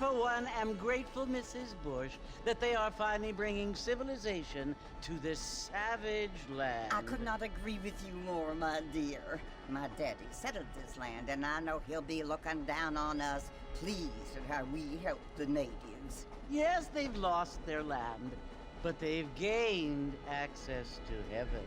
for one, am grateful, Mrs. Bush, that they are finally bringing civilization to this savage land. I could not agree with you more, my dear. My daddy settled this land, and I know he'll be looking down on us, pleased at how we help the natives. Yes, they've lost their land, but they've gained access to heaven.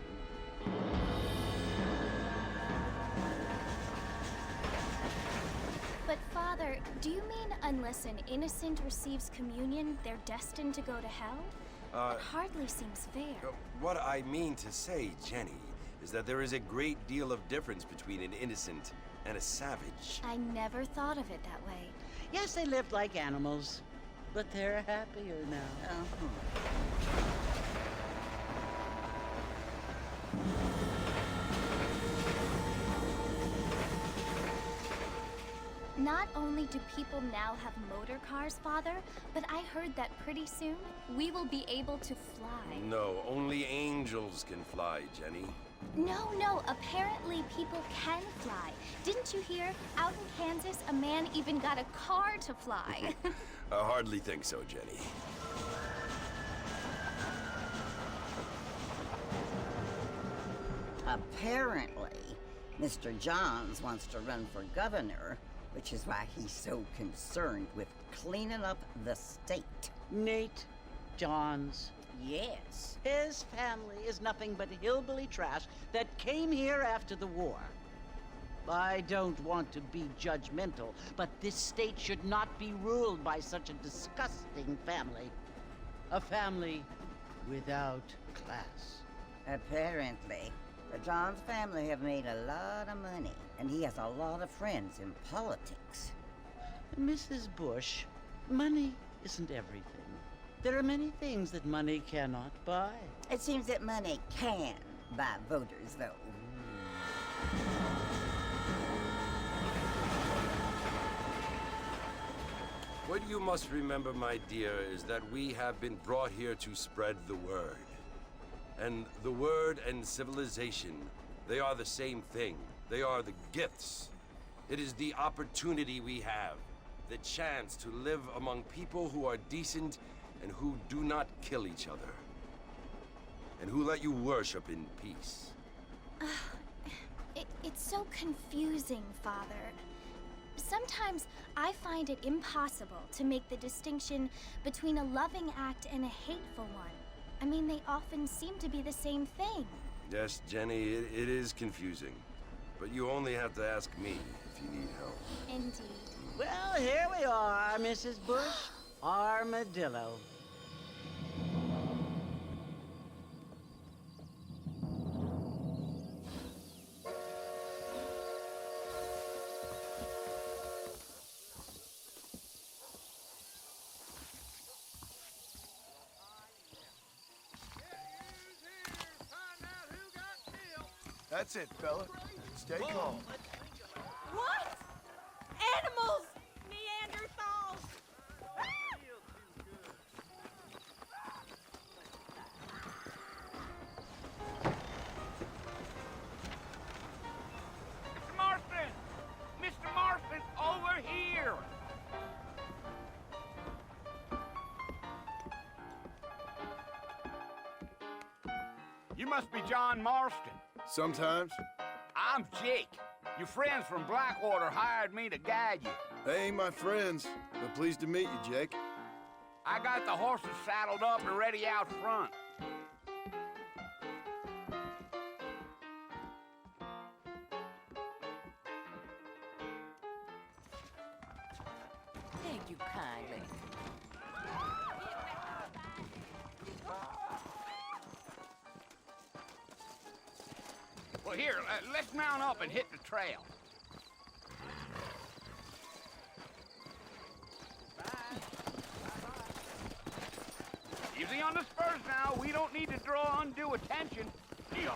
But Father, do you mean unless an innocent receives communion, they're destined to go to hell? That hardly seems fair. What I mean to say, Jenny, is that there is a great deal of difference between an innocent and a savage. I never thought of it that way. Yes, they lived like animals, but they're happier now. Not only do people now have motor cars, Father, but I heard that pretty soon we will be able to fly. No, only angels can fly, Jenny. No, apparently people can fly. Didn't you hear? Out in Kansas, a man even got a car to fly. I hardly think so, Jenny. Apparently, Mr. Johns wants to run for governor, which is why he's so concerned with cleaning up the state. Nate Johns. Yes. His family is nothing but hillbilly trash that came here after the war. I don't want to be judgmental, but this state should not be ruled by such a disgusting family. A family without class. Apparently. The Johns family have made a lot of money, and he has a lot of friends in politics. Mrs. Bush, money isn't everything. There are many things that money cannot buy. It seems that money can buy voters, though. What you must remember, my dear, is that we have been brought here to spread the word. And the word and civilization, they are the same thing. They are the gifts. It is the opportunity we have, the chance to live among people who are decent and who do not kill each other, and who let you worship in peace. It's so confusing, Father. Sometimes I find it impossible to make the distinction between a loving act and a hateful one. I mean, they often seem to be the same thing. Yes, Jenny, it is confusing. But you only have to ask me if you need help. Indeed. Well, here we are, Mrs. Bush. Armadillo. That's it, fella. Stay calm. What? Animals! Neanderthals! Mr. Marston! Mr. Marston, over here! You must be John Marston. Sometimes. I'm Jake. Your friends from Blackwater hired me to guide you. They ain't my friends, but pleased to meet you, Jake. I got the horses saddled up and ready out front. Thank you kindly. Well, here, let's mount up and hit the trail. Easy on the spurs now. We don't need to draw undue attention. Yeah.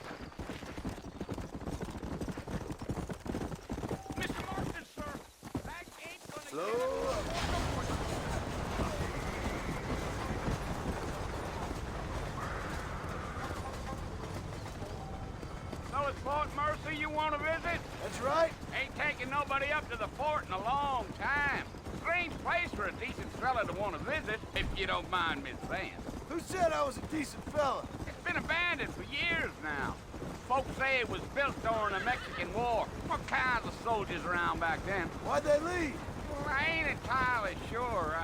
Mr. Marston, sir, that ain't gonna Slow up. So it's Fort Mercy you want to visit? That's right. Ain't taking nobody up to the fort in a long time. strange place for a decent fella to want to visit, if you don't mind me saying. Who said I was a decent fella? It's been abandoned for years now. Folks say it was built during the Mexican War. What kinds of soldiers around back then? Why'd they leave? Well, I ain't entirely sure.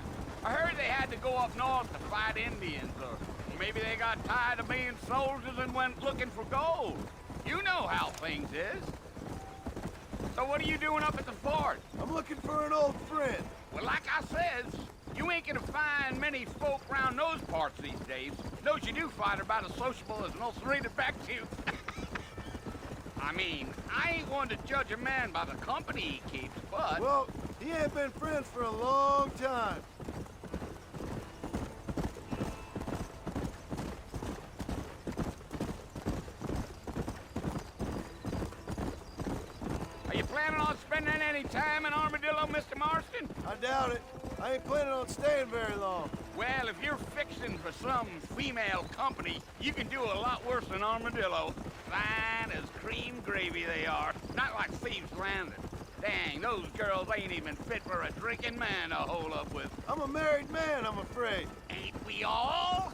I heard they had to go up north to fight Indians, or maybe they got tired of being soldiers and went looking for gold. You know how things is. So what are you doing up at the fort? I'm looking for an old friend. Well, like I says, you ain't gonna find many folk round those parts these days. Those you do find are about as sociable as an ulcerated back tooth. I mean, I ain't one to judge a man by the company he keeps, but... Well, he ain't been friends for a long time. Are you planning on spending any time in Armadillo, Mr. Marston? I doubt it. I ain't planning on staying very long. Well, if you're fixing for some female company, you can do a lot worse than Armadillo. Fine as cream gravy they are. Not like Thieves' Landing. Dang, those girls ain't even fit for a drinking man to hole up with. I'm a married man, I'm afraid. Ain't we all?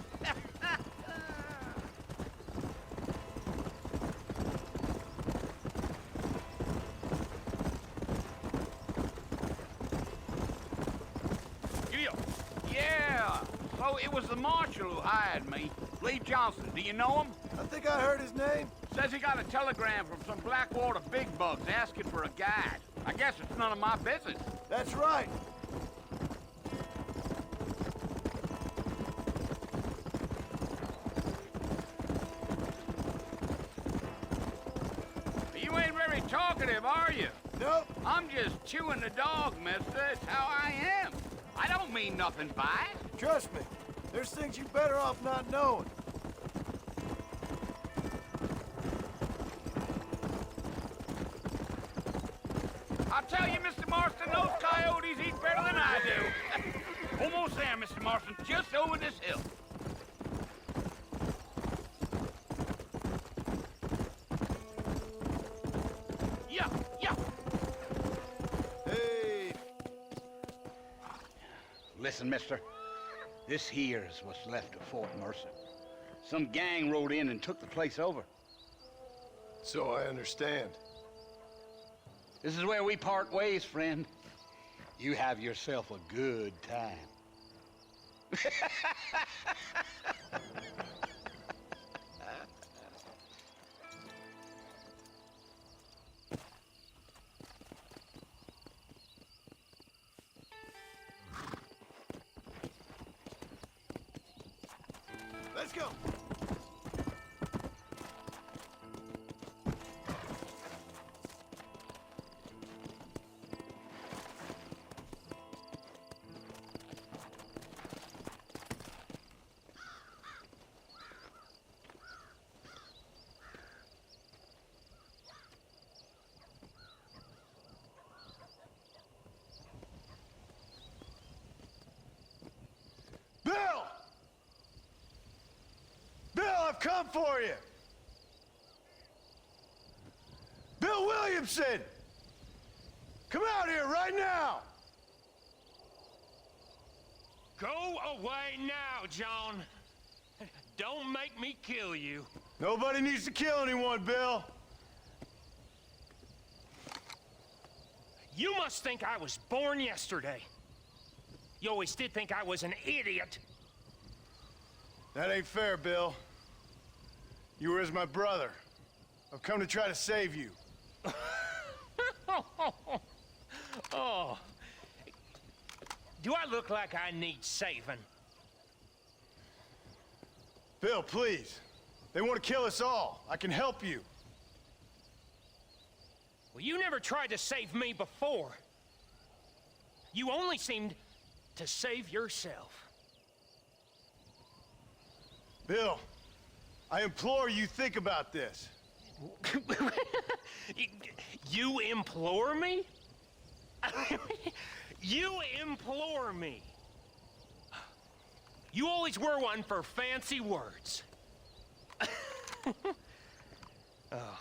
Yeah, so it was the marshal who hired me. Lee Johnson, do you know him? I think I heard his name. Says he got a telegram from some Blackwater big bugs asking for a guide. I guess it's none of my business. That's right. You ain't very talkative, are you? Nope. I'm just chewing the dog, mister. It's how I am. I don't mean nothing by it. Trust me. There's things you better off not knowing. I'll tell you, Mr. Marston, those coyotes eat better than I do. Almost there, Mr. Marston, just over this hill. Yeah, yeah. Hey. Listen, mister. This here is what's left of Fort Mercer. Some gang rode in and took the place over. So I understand. This is where we part ways, friend. You have yourself a good time. Let's go. Bill! Bill, I've come for you! Bill Williamson! Come out here right now! Go away now, John. Don't make me kill you. Nobody needs to kill anyone, Bill. You must think I was born yesterday. You always did think I was an idiot. That ain't fair, Bill. You were as my brother. I've come to try to save you. Oh. Do I look like I need saving? Bill, please. They want to kill us all. I can help you. Well, you never tried to save me before. You only seemed to save yourself. Bill, I implore you think about this. You implore me? You implore me. You always were one for fancy words. Oh.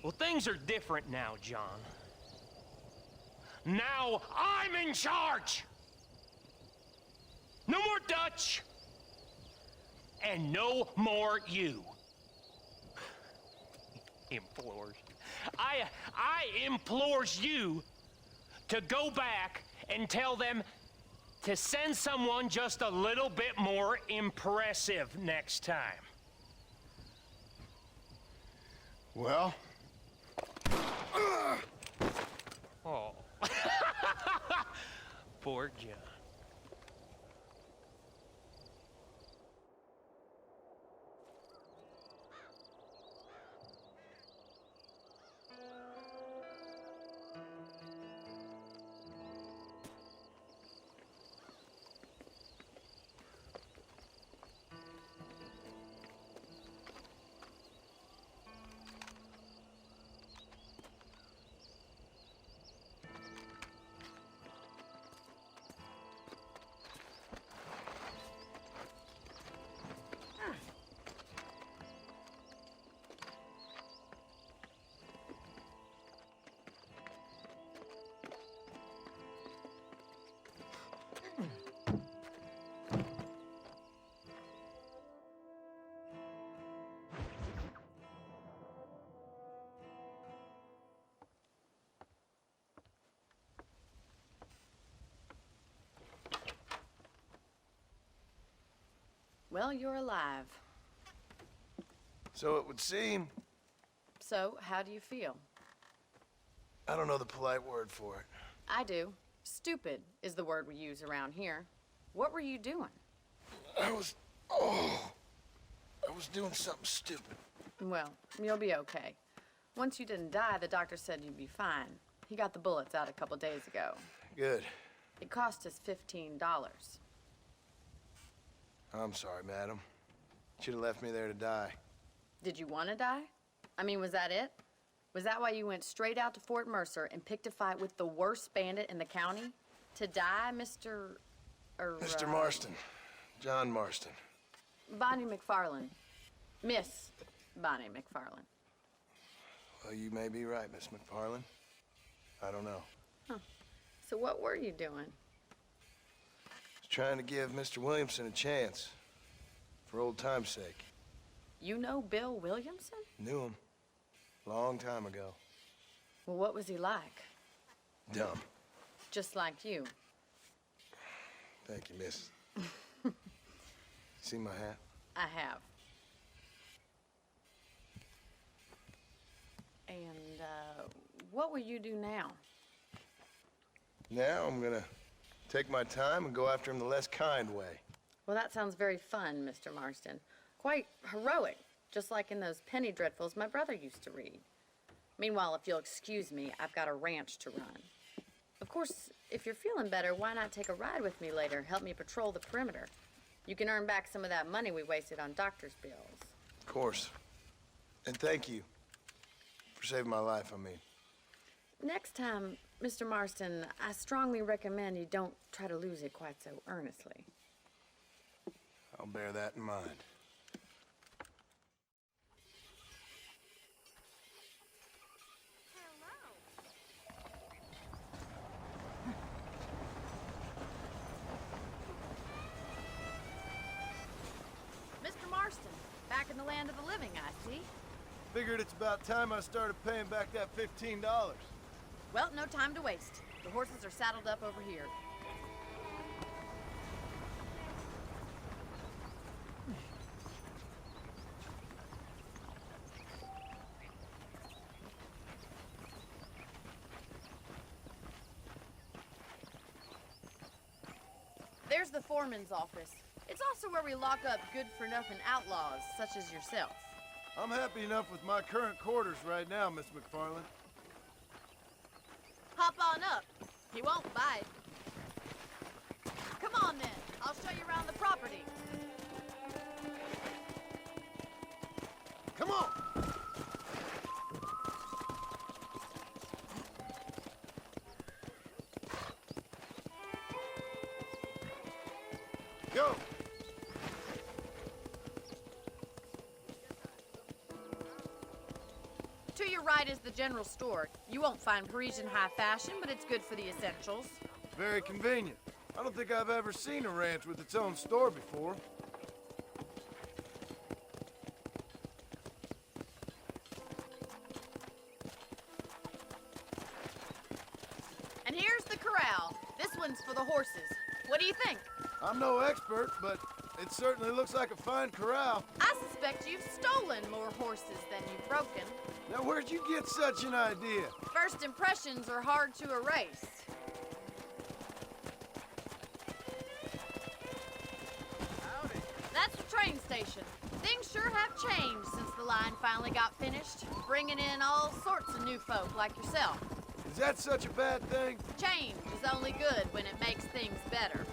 Well, things are different now, John. Now I'm in charge! No more Dutch! And no more you. Implores. I implores you to go back and tell them to send someone just a little bit more impressive next time. Well? Oh. Poor John. Well, you're alive. So it would seem. So, how do you feel? I don't know the polite word for it. I do. Stupid is the word we use around here. What were you doing? I was doing something stupid. Well, you'll be okay. Once you didn't die, the doctor said you'd be fine. He got the bullets out a couple days ago. Good. It cost us $15. I'm sorry, madam. Should have left me there to die. Did you want to die? I mean, was that it? Was that why you went straight out to Fort Mercer and picked a fight with the worst bandit in the county? To die, Mr. Mr. Marston. John Marston. Bonnie McFarland. Miss Bonnie McFarland. Well, you may be right, Miss McFarland. I don't know. Huh. So what were you doing? Was trying to give Mr. Williamson a chance. For old time's sake. You know Bill Williamson? Knew him. Long time ago. Well, what was he like? Dumb. Just like you. Thank you, miss. See my hat? I have. And, what will you do now? Now I'm gonna take my time and go after him the less kind way. Well, that sounds very fun, Mr. Marston. Quite heroic, just like in those penny dreadfuls my brother used to read. Meanwhile, if you'll excuse me, I've got a ranch to run. Of course, if you're feeling better, why not take a ride with me later? Help me patrol the perimeter. You can earn back some of that money we wasted on doctor's bills. Of course. And thank you for saving my life, I mean. Next time, Mr. Marston, I strongly recommend you don't try to lose it quite so earnestly. I'll bear that in mind. Mr. Marston, back in the land of the living, I see. Figured it's about time I started paying back that $15. Well, no time to waste. The horses are saddled up over here. There's the foreman's office. It's also where we lock up good-for-nothing outlaws, such as yourself. I'm happy enough with my current quarters right now, Miss McFarland. Hop on up. He won't bite. Come on, then. I'll show you around the property. Come on! Go! To your your right is the general store. You won't find Parisian high fashion, but it's good for the essentials. Very convenient. I don't think I've ever seen a ranch with its own store before. And here's the corral. This one's for the horses. What do you think? I'm no expert, but it certainly looks like a fine corral. I suspect you've stolen more horses than you've broken. Now, where'd you get such an idea? First impressions are hard to erase. Howdy. That's the train station. Things sure have changed since the line finally got finished, bringing in all sorts of new folk like yourself. Is that such a bad thing? Change is only good when it makes things better.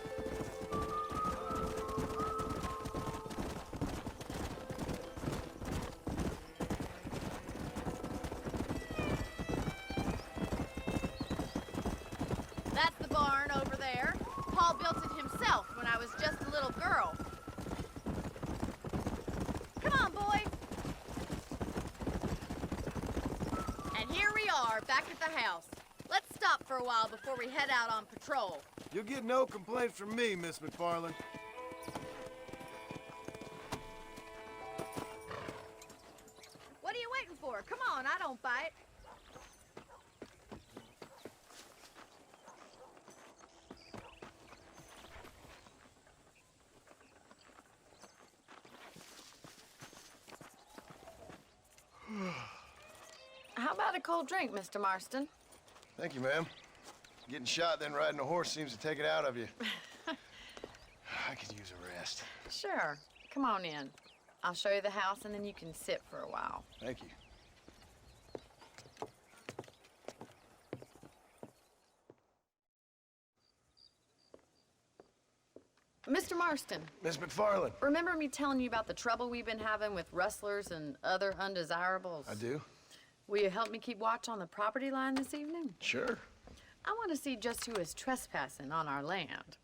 That's the barn over there. Paul built it himself when I was just a little girl. Come on, boy. And here we are, back at the house. Let's stop for a while before we head out on patrol. You'll get no complaints from me, Miss McFarland. What are you waiting for? Come on, I don't bite. How about a cold drink, Mr. Marston? Thank you, ma'am. Getting shot, then riding a horse seems to take it out of you. I could use a rest. Sure. Come on in. I'll show you the house, and then you can sit for a while. Thank you. Mr. Marston, Miss McFarland. remember me telling you about the trouble we've been having with rustlers and other undesirables? I do? Will you help me keep watch on the property line this evening? Sure. I want to see just who is trespassing on our land.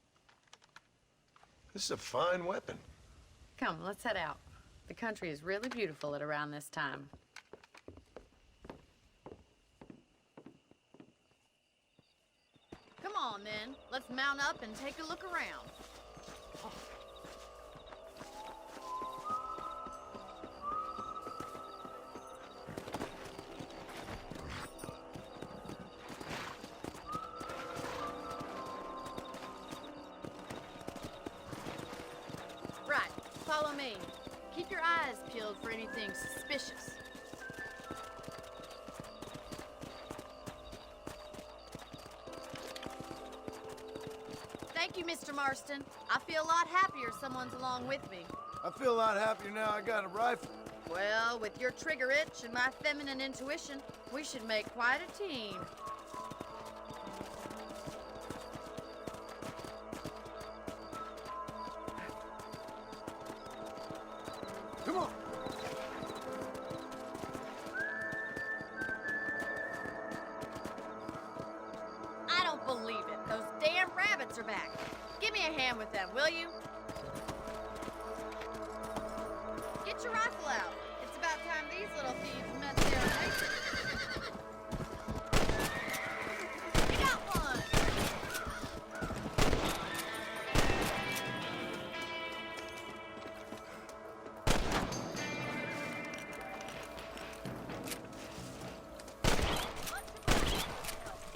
This is a fine weapon. Come, let's head out. The country is really beautiful at around this time. Come on, then. Let's mount up and take a look around. Right, follow me. Keep your eyes peeled for anything suspicious. Thank you, Mr. Marston. I feel a lot happier someone's along with me. I feel a lot happier now I got a rifle. Well, with your trigger itch and my feminine intuition, we should make quite a team. Come on. I don't believe it. Those damn rabbits are back. Give me a hand with them, will you? Get your rifle out. It's about time these little thieves met their maker. You got one!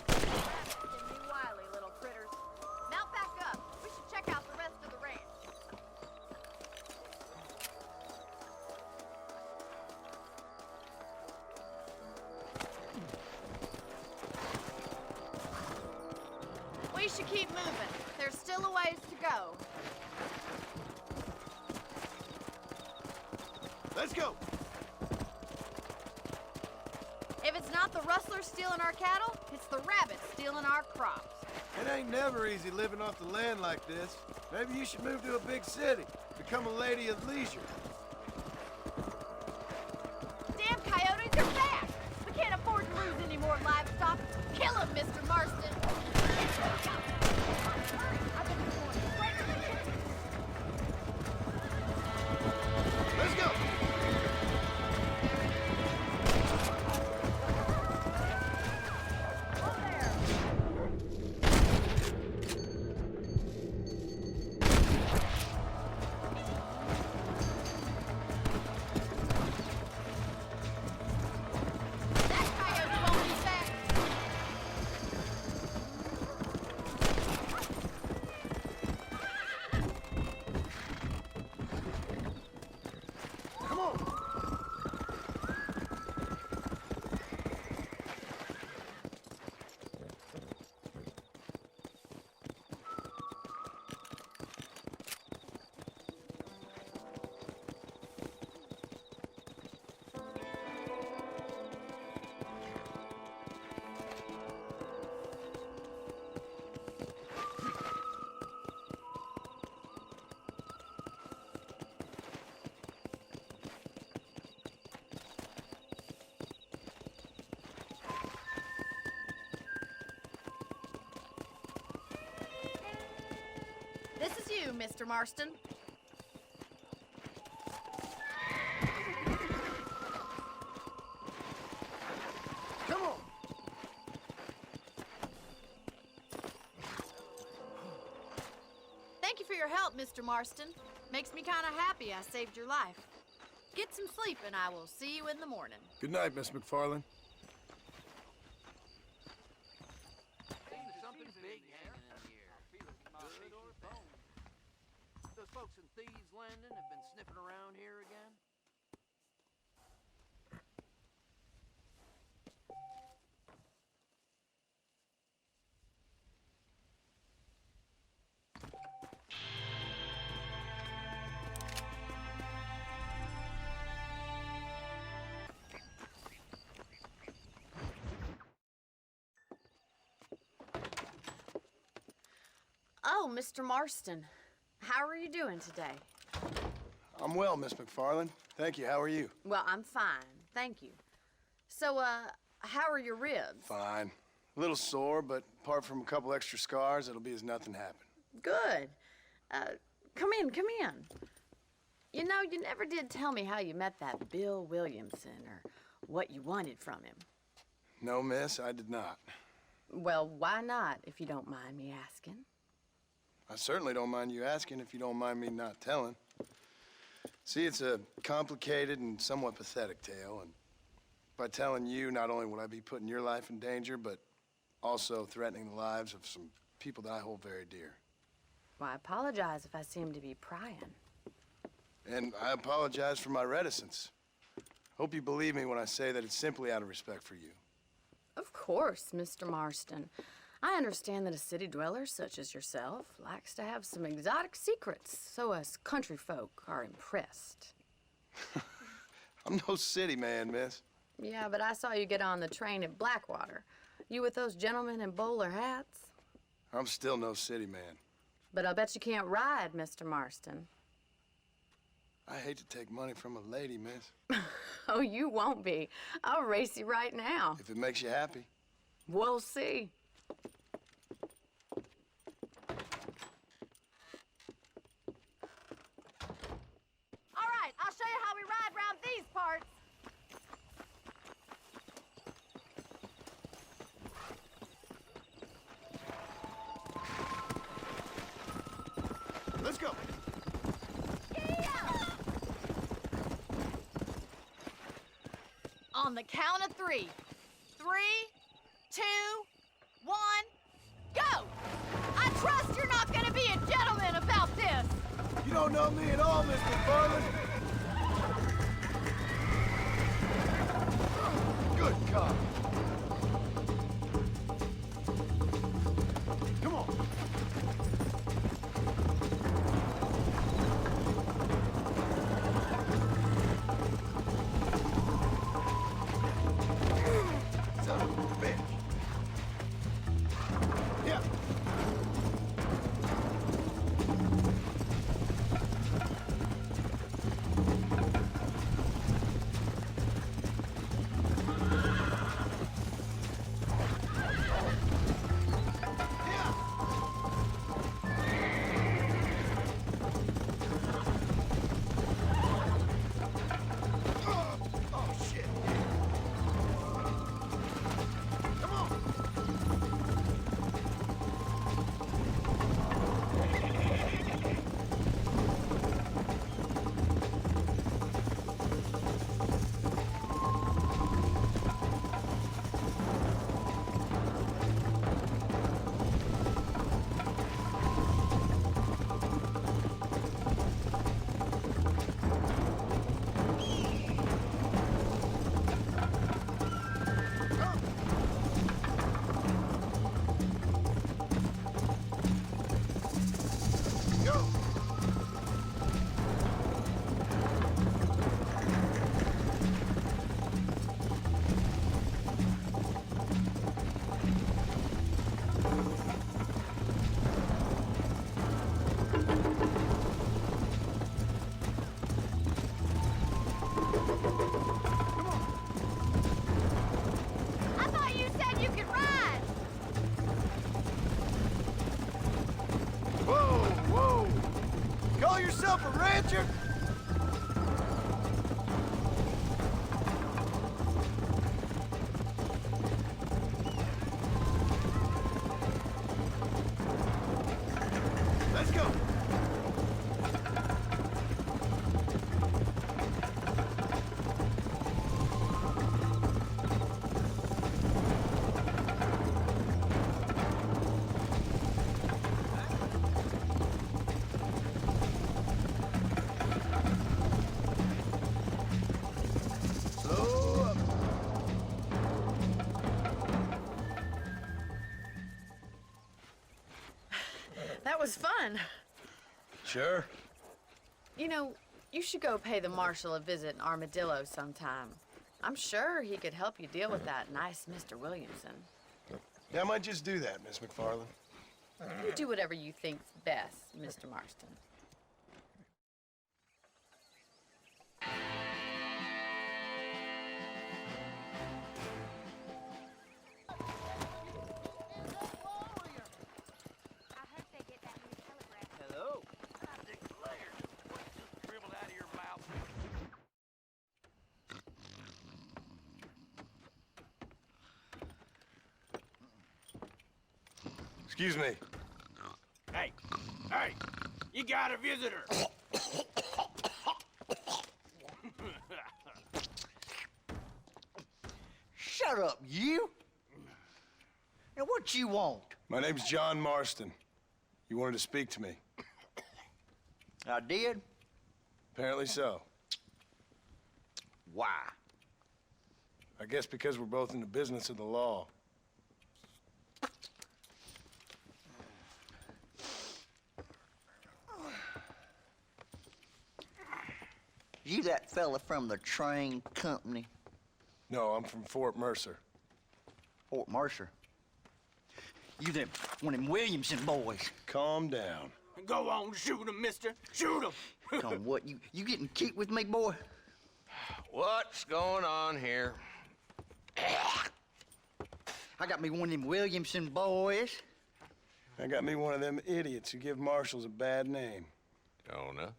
Can be wily, little critters. Mount back up. We should check out the rest of the ranch. We should keep moving. There's still a ways to go. Let's go. If it's not the rustlers stealing our cattle, it's the rabbits stealing our crops. It ain't never easy living off the land like this. Maybe you should move to a big city. Become a lady of leisure. Damn coyotes are back! We can't afford to lose any more livestock. Kill them, Mr. Marston! Hurry! I've been going straight to the kitchen. Let's go. you, Mr. Marston. Come on! Thank you for your help, Mr. Marston. Makes me kind of happy I saved your life. Get some sleep, and I will see you in the morning. Good night, Miss McFarland. Something big hanging in the air. Good or bad. Those folks in Thieves' Landing have been sniffing around here again? Oh, Mr. Marston. How are you doing today? I'm well, Miss McFarland. Thank you. How are you? Well, I'm fine. Thank you. So, how are your ribs? Fine. A little sore, but apart from a couple extra scars, it'll be as nothing happened. Good. Come in, come in. You know, you never did tell me how you met that Bill Williamson or what you wanted from him. No, miss, I did not. Well, why not, if you don't mind me asking? I certainly don't mind you asking if you don't mind me not telling. See, it's a complicated and somewhat pathetic tale, and by telling you, not only will I be putting your life in danger, but also threatening the lives of some people that I hold very dear. Well, I apologize if I seem to be prying. And I apologize for my reticence. Hope you believe me when I say that it's simply out of respect for you. Of course, Mr. Marston. I understand that a city dweller such as yourself likes to have some exotic secrets, so us country folk are impressed. I'm no city man, miss. Yeah, but I saw you get on the train at Blackwater. You with those gentlemen in bowler hats? I'm still no city man. But I'll bet you can't ride, Mr. Marston. I hate to take money from a lady, miss. Oh, you won't be. I'll race you right now. If it makes you happy. We'll see. All right, I'll show you how we ride around these parts. Let's go. On the count of 3. 3, 2, 1, go! I trust you're not gonna be a gentleman about this. You don't know me at all, Mr. McFarland. Good God. Come on. Son of a bitch. Yeah. fun. Sure. You know, you should go pay the marshal a visit in Armadillo sometime. I'm sure he could help you deal with that nice Mr. Williamson. Yeah, I might just do that, Miss McFarland. You do whatever you think's best, Mr. Marston. Hello. I declare, what just dribbled out of your mouth? Excuse me. Hey, hey, you got a visitor. Shut up, you! Now, what you want? My name's John Marston. You wanted to speak to me. I did? Apparently so. Why? I guess because we're both in the business of the law. You that fella from the train company? No, I'm from Fort Mercer. Fort Mercer? You them one of them Williamson boys? Calm down. Go on, shoot him, mister. Shoot him. Come on, what, you getting cute with me, boy? What's going on here? I got me one of them Williamson boys. I got me one of them idiots who give marshals a bad name. Jonah,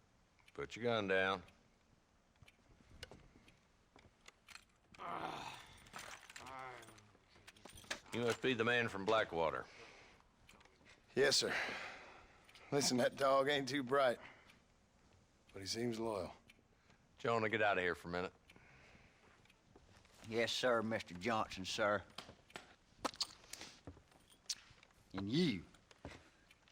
put your gun down. You must be the man from Blackwater. Yes, sir. Listen, that dog ain't too bright, but he seems loyal. Jonah, get out of here for a minute. Yes, sir, Mr. Johnson, sir. And you.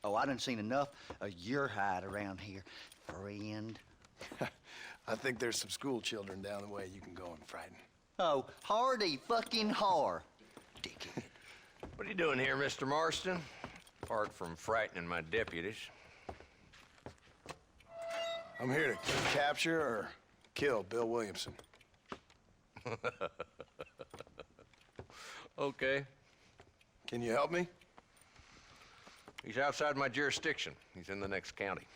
Oh, I done seen enough of your hide around here, friend. I think there's some school children down the way you can go and frighten. Oh, hardy fucking har. Dickhead. What are you doing here, Mr. Marston? Apart from frightening my deputies. I'm here to capture or kill Bill Williamson. Okay. Can you help me? He's outside my jurisdiction. He's in the next county.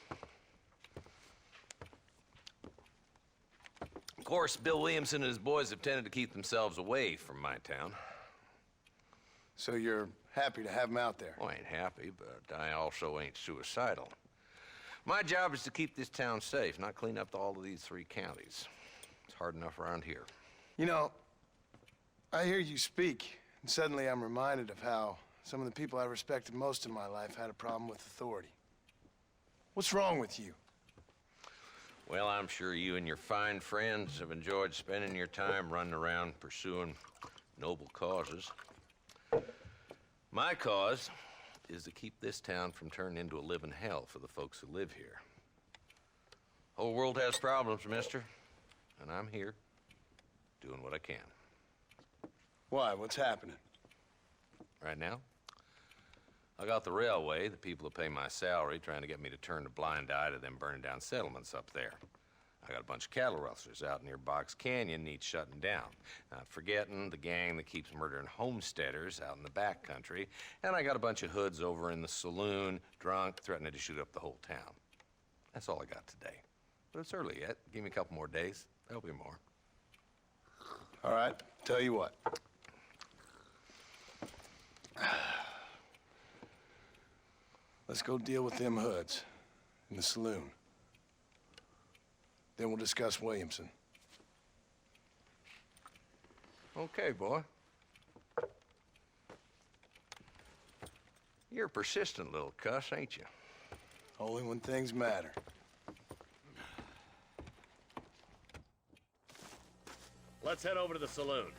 Of course, Bill Williamson and his boys have tended to keep themselves away from my town. So you're happy to have him out there? Well, I ain't happy, but I also ain't suicidal. My job is to keep this town safe, not clean up all of these 3 counties. It's hard enough around here. You know, I hear you speak, and suddenly I'm reminded of how some of the people I respected most in my life had a problem with authority. What's wrong with you? Well, I'm sure you and your fine friends have enjoyed spending your time running around pursuing noble causes. My cause is to keep this town from turning into a living hell for the folks who live here. Whole world has problems, mister, and I'm here doing what I can. Why? What's happening? Right now, I got the railway, the people who pay my salary, trying to get me to turn a blind eye to them burning down settlements up there. I got a bunch of cattle rustlers out near Box Canyon needs shutting down. Not forgetting the gang that keeps murdering homesteaders out in the back country. And I got a bunch of hoods over in the saloon, drunk, threatening to shoot up the whole town. That's all I got today. But it's early yet. Give me a couple more days. There'll be more. All right, tell you what. Let's go deal with them hoods in the saloon. Then we'll discuss Williamson. Okay, boy. You're a persistent little cuss, ain't you? Only when things matter. Let's head over to the saloon.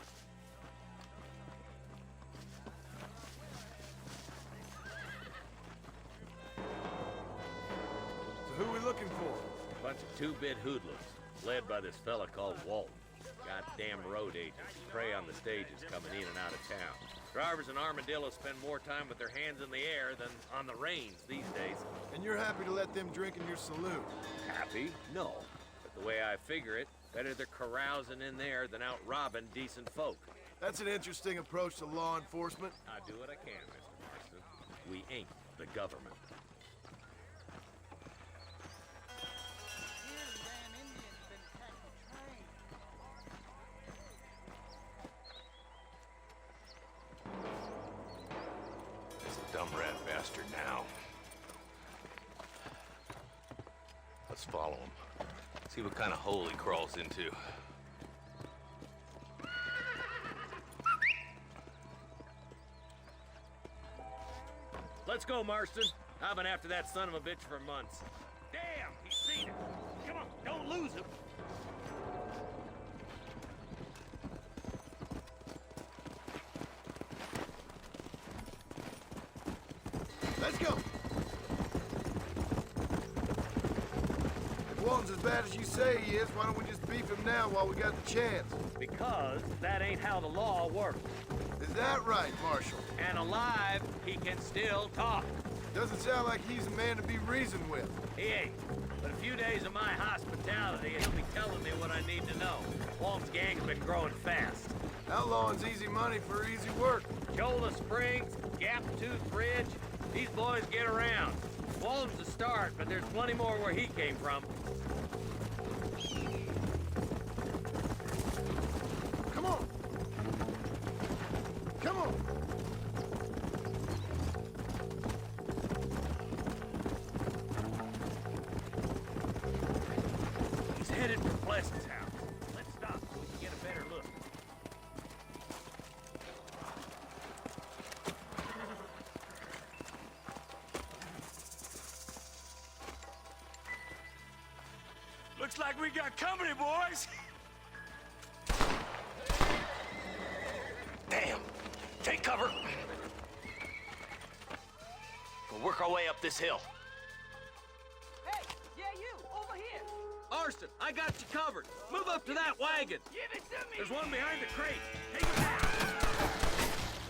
So who are we looking for? Bunch of 2-bit hoodlums, led by this fella called Walt. God damn road agents who prey on the stages coming in and out of town. Drivers in Armadillo spend more time with their hands in the air than on the reins these days. And you're happy to let them drink in your saloon? Happy? No. But the way I figure it, better they're carousing in there than out robbing decent folk. That's an interesting approach to law enforcement. I do what I can, Mr. Marston. We ain't the government. There's a dumb rat bastard now. Let's follow him. See what kind of hole he crawls into. Let's go, Marston. I've been after that son of a bitch for months. Damn, he's seen it. Come on, don't lose him. Let's go! If Walton's as bad as you say he is, why don't we just beef him now while we got the chance? Because that ain't how the law works. Is that right, Marshal? And alive, he can still talk. Doesn't sound like he's a man to be reasoned with. He ain't. But a few days of my hospitality, and he'll be telling me what I need to know. Walton's gang's been growing fast. Outlawing's easy money for easy work. Shoulder Springs, Gap Tooth Bridge, these boys get around. Walton's the start, but there's plenty more where he came from. Come on! Come on! He's headed for Pless's house. Let's stop so we can get a better look. Looks like we got company, boys. Damn. Take cover. We'll work our way up this hill. Hey, yeah, you, over here. Marston, I got you covered. Move up to that wagon. Give it to me. There's one behind the crate. Take it back.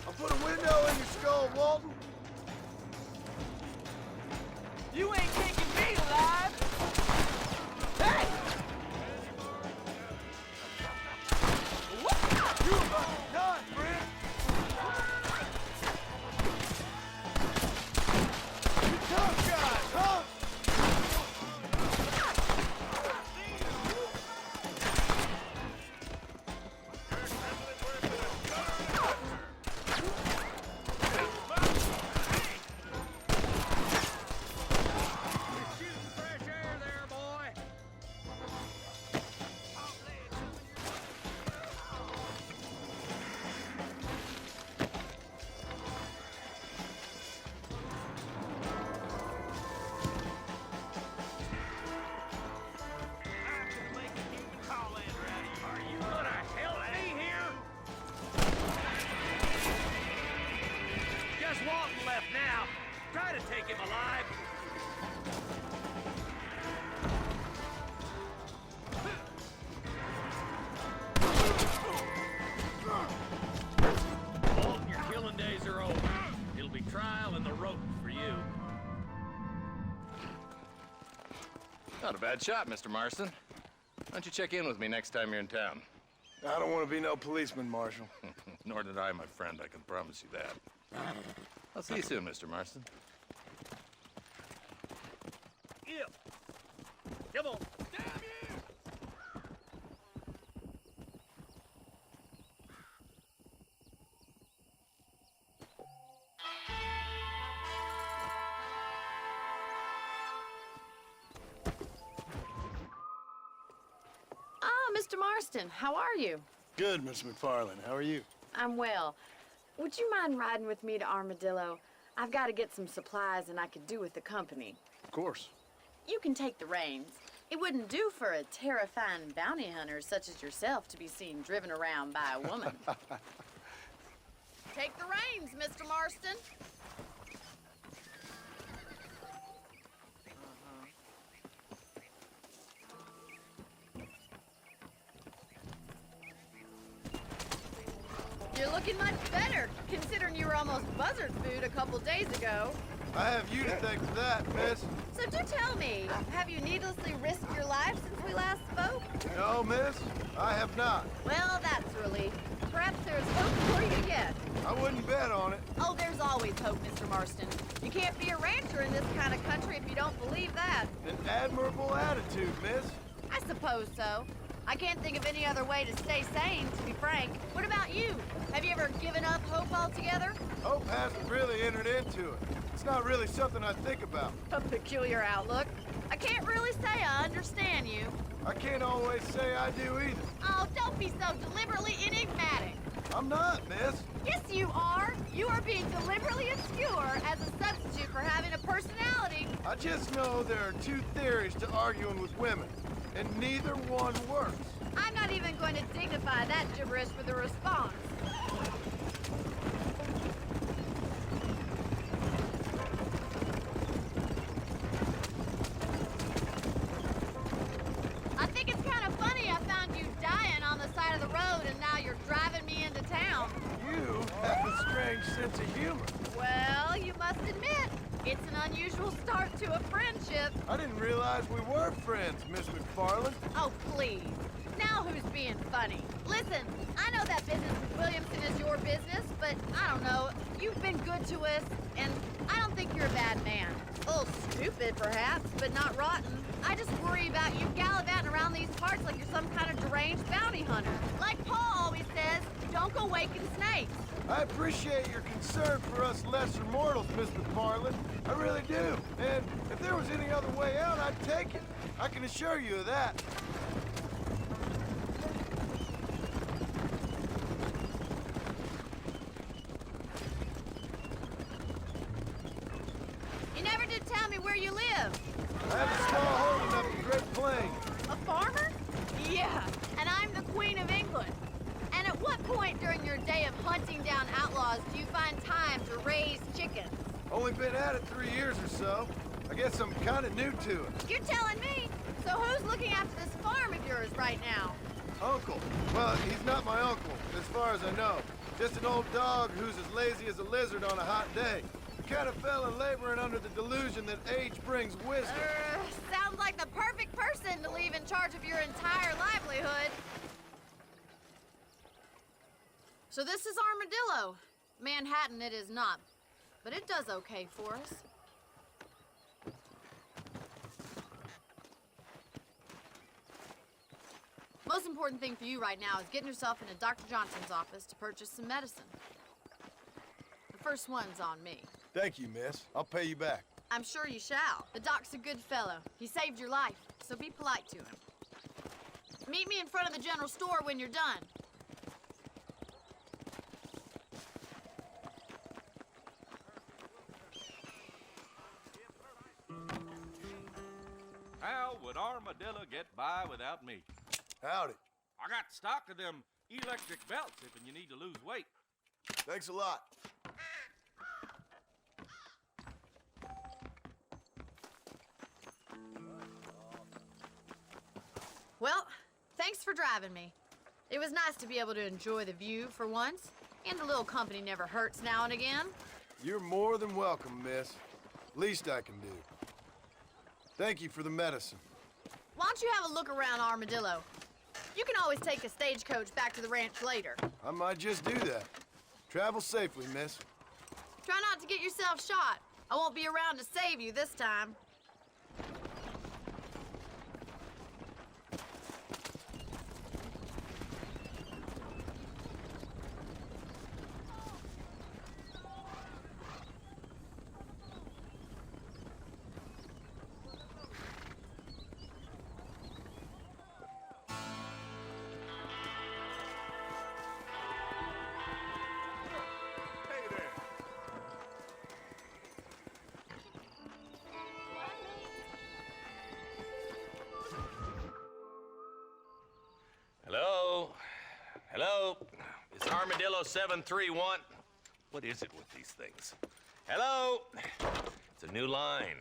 I'll put a window in your skull, Walton. You ain't taking me alive. Hey! You about to die, friend. You tough guys, huh? Fresh air there, boy. Are you gonna help me here? Just Walton left now. Try to take him alive. Walton, your killing days are over. It'll be trial and the rope for you. Not a bad shot, Mr. Marston. Why don't you check in with me next time you're in town? I don't want to be no policeman, Marshal. Nor did I, my friend. I can promise you that. I'll see you soon, Mr. Marston. Yeah. Come on. Damn you! Ah, Mr. Marston, how are you? Good, Miss McFarland. How are you? I'm well. Would you mind riding with me to Armadillo? I've got to get some supplies and I could do with the company. Of course. You can take the reins. It wouldn't do for a terrifying bounty hunter such as yourself to be seen driven around by a woman. Take the reins, Mr. Marston. You're looking much better, considering you were almost buzzard food a couple days ago. I have you to thank for that, miss. So do tell me, have you needlessly risked your life since we last spoke? No, miss, I have not. Well, that's a relief. Perhaps there's hope for you yet. I wouldn't bet on it. Oh, there's always hope, Mr. Marston. You can't be a rancher in this kind of country if you don't believe that. An admirable attitude, miss. I suppose so. I can't think of any other way to stay sane, to be frank. What about you? Have you ever given up hope altogether? Hope hasn't really entered into it. It's not really something I think about. A peculiar outlook. I can't really say I understand you. I can't always say I do either. Oh, don't be so deliberately enigmatic. I'm not, miss. Yes, you are. You are being deliberately obscure as a substitute for having a personality. I just know there are two theories to arguing with women, and neither one works. I'm not even going to dignify that gibberish with a response. I think it's kind of funny I found you dying on the side of the road and now you're driving me into town. You have a strange sense of humor. Well, you must admit, it's an unusual start to a friendship. I didn't realize we were friends, Miss McFarland. Oh, please. Now who's being funny? Listen, I know that business with Williamson is your business, but I don't know. You've been good to us, and I don't think you're a bad man. A little stupid, perhaps, but not rotten. I just worry about you gallivanting around these parts like you're some kind of deranged bounty hunter. Like Paul always says, don't go waking snakes. I appreciate your concern for us lesser mortals, Miss McFarland. I really do. And if there was any other way out, I'd take it. I can assure you of that. You never did tell me where you live. I have a small holding up in Great Plains. A farmer? Yeah, and I'm the Queen of England. And at what point during your day of hunting down outlaws do you find time to raise chickens? Only been at it 3 years or so. I guess I'm kind of new to it. You're telling me? So who's looking after this farm of yours right now? Uncle. Well, he's not my uncle, as far as I know. Just an old dog who's as lazy as a lizard on a hot day. The kind of fella laboring under the delusion that age brings wisdom. Sounds like the perfect person to leave in charge of your entire livelihood. So this is Armadillo. Manhattan it is not, but it does okay for us. Most important thing for you right now is getting yourself into Dr. Johnson's office to purchase some medicine. The first one's on me. Thank you, miss. I'll pay you back. I'm sure you shall. The doc's a good fellow. He saved your life, so be polite to him. Meet me in front of the general store when you're done. How would Armadillo get by without me? Howdy. I got stock of them electric belts if you need to lose weight. Thanks a lot. Well, thanks for driving me. It was nice to be able to enjoy the view for once, and a little company never hurts now and again. You're more than welcome, miss. Least I can do. Thank you for the medicine. Why don't you have a look around Armadillo? You can always take a stagecoach back to the ranch later. I might just do that. Travel safely, miss. Try not to get yourself shot. I won't be around to save you this time. Hello? Hello? It's Armadillo 731. What is it with these things? Hello? It's a new line.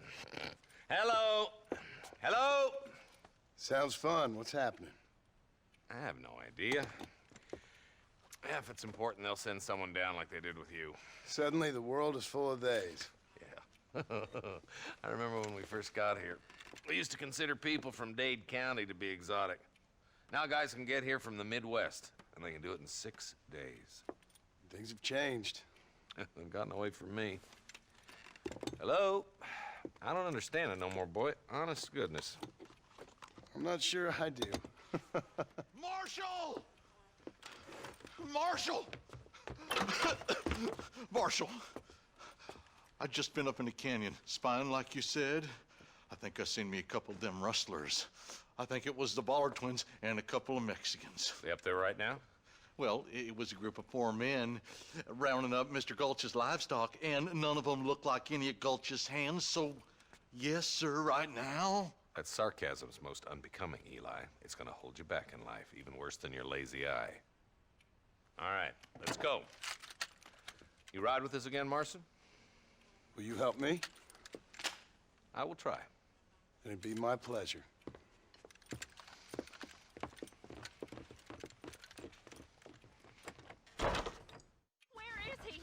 Hello? Hello? Sounds fun. What's happening? I have no idea. Yeah, if it's important, they'll send someone down like they did with you. Suddenly, the world is full of theys. Yeah. I remember when we first got here. We used to consider people from Dade County to be exotic. Now guys can get here from the Midwest, and they can do it in 6 days. Things have changed. They've gotten away from me. Hello? I don't understand it no more, boy. Honest to goodness. I'm not sure I do. Marshal! Marshal! Marshal! I just been up in the canyon, spying like you said. I think I seen me a couple of them rustlers. I think it was the Ballard twins and a couple of Mexicans. They up there right now? Well, it was a group of 4 men rounding up Mr. Gulch's livestock, and none of them looked like any of Gulch's hands, so yes, sir, right now. That sarcasm's most unbecoming, Eli. It's gonna hold you back in life, even worse than your lazy eye. All right, let's go. You ride with us again, Marston? Will you help me? I will try. It'd be my pleasure. Where is he?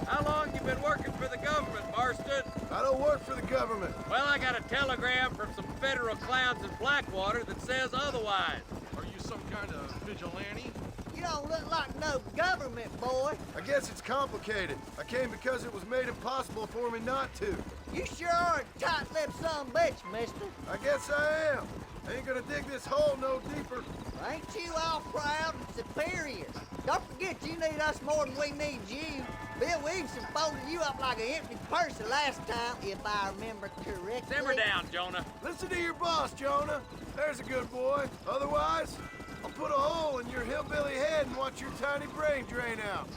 How long you been working for the government, Marston? I don't work for the government. Well, I got a telegram from some federal clowns in Blackwater that says otherwise. Are you some kind of vigilante? You don't look like no government boy. I guess it's complicated. I came because it was made impossible for me not to. You sure are a tight-lipped son of a bitch, mister. I guess I am. I ain't gonna dig this hole no deeper. Ain't you all proud and superior? Don't forget you need us more than we need you. Bill Williamson folded you up like an empty purse the last time, if I remember correctly. Simmer down, Jonah. Listen to your boss, Jonah. There's a good boy. Otherwise, I'll put a hole in your hillbilly head and watch your tiny brain drain out.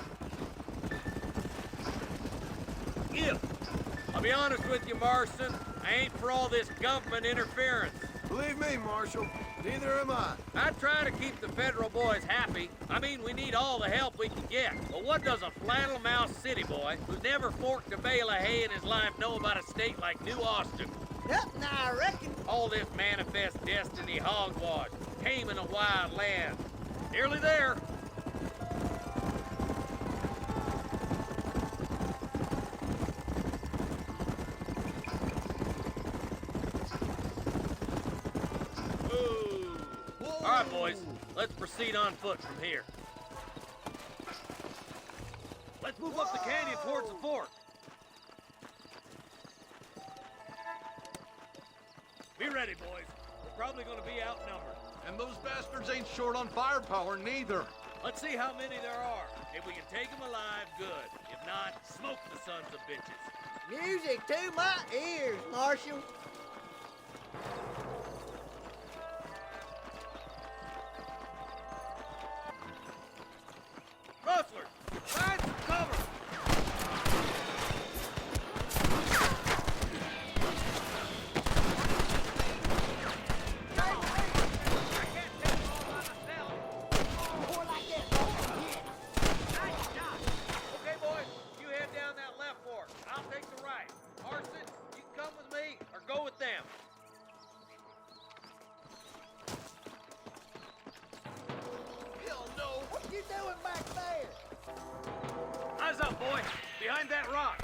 Yeah. I'll be honest with you, Marston. I ain't for all this government interference. Believe me, Marshal, neither am I. I try to keep the federal boys happy. I mean, we need all the help we can get. But what does a flannel-mouthed city boy who's never forked a bale of hay in his life know about a state like New Austin? Nothing, I reckon. All this manifest destiny hogwash, taming a wild land. Nearly there. All right, boys, let's proceed on foot from here. Let's move up the canyon towards the fort. Be ready, boys. We're probably going to be outnumbered. And those bastards ain't short on firepower, neither. Let's see how many there are. If we can take them alive, good. If not, smoke the sons of bitches. Music to my ears, Marshal. Rustlers, find some cover. Okay, boys, you head down that left fork. I'll take the right. Arson, you can come with me or go with them. Hell no. What you doing back there? Eyes up, boy. Behind that rock.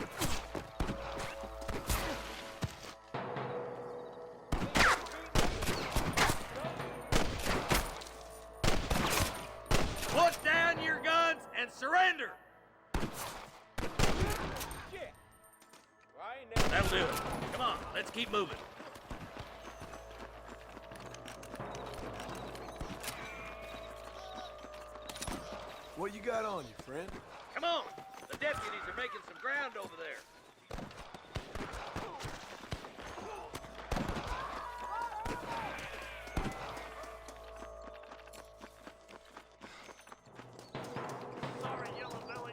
Put down your guns and surrender. That'll do it. Come on, let's keep moving. What you got on you, friend? Come on. The deputies are making some ground over there.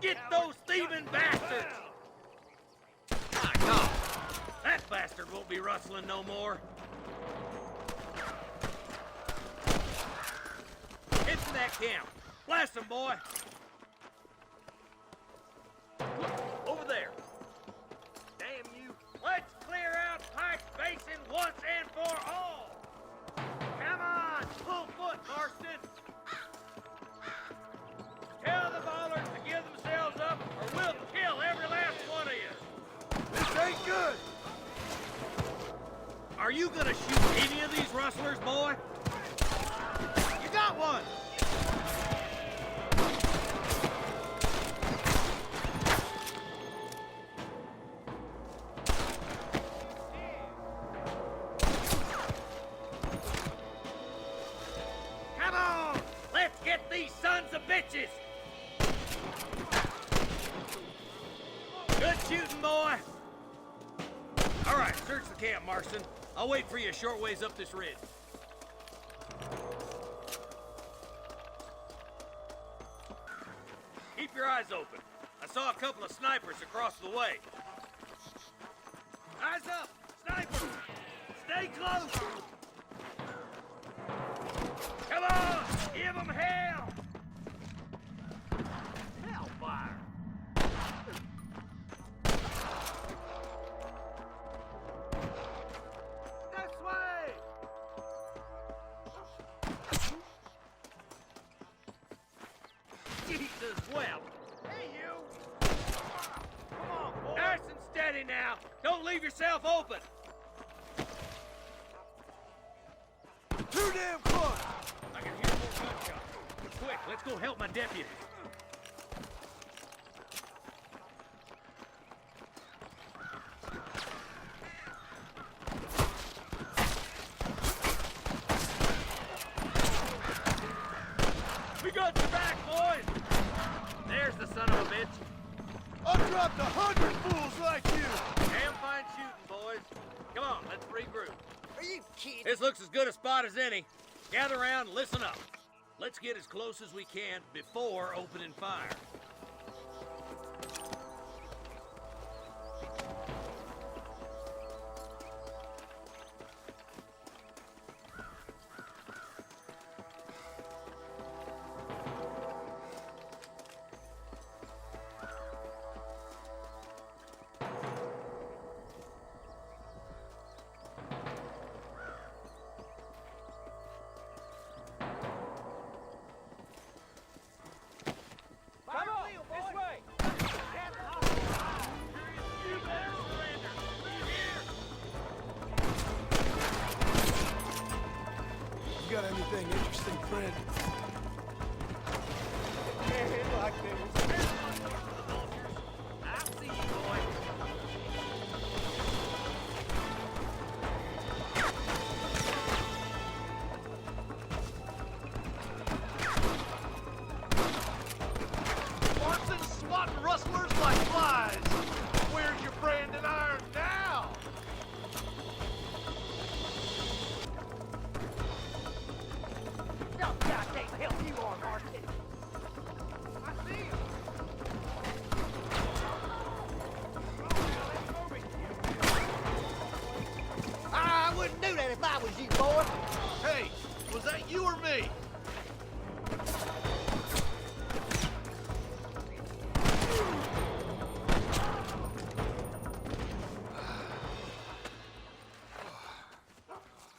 Get those thieving bastards! My God! That bastard won't be rustling no more. Get to that camp. Blast them, boy. Look, over there. Are you gonna shoot any of these rustlers, boy? You got one! Come on! Let's get these sons of bitches! Good shooting, boy! All right, search the camp, Marston. I'll wait for you a short ways up this ridge. Keep your eyes open. I saw a couple of snipers across the way. Eyes up! Snipers! Stay close! Come on! Give them hell! Hellfire! This way! Jesus wept! Hey, you! Come on, boy! Nice and steady now! Don't leave yourself open! Too damn close! I can hear more gunshots. Quick, let's go help my deputy. We got your back, boys! There's the son of a bitch. I've dropped 100 fools like you! Damn fine shooting, boys. Come on, let's regroup. Are you kidding? This looks as good a spot as any. Gather around and listen up. Let's get as close as we can before opening fire. You got anything interesting, friend? I see you, boy. Martin swatting rustlers like flies. Where's your brand and iron now? No goddamn help you are, Marston. I see him. I wouldn't do that if I was you, boy. Hey, was that you or me?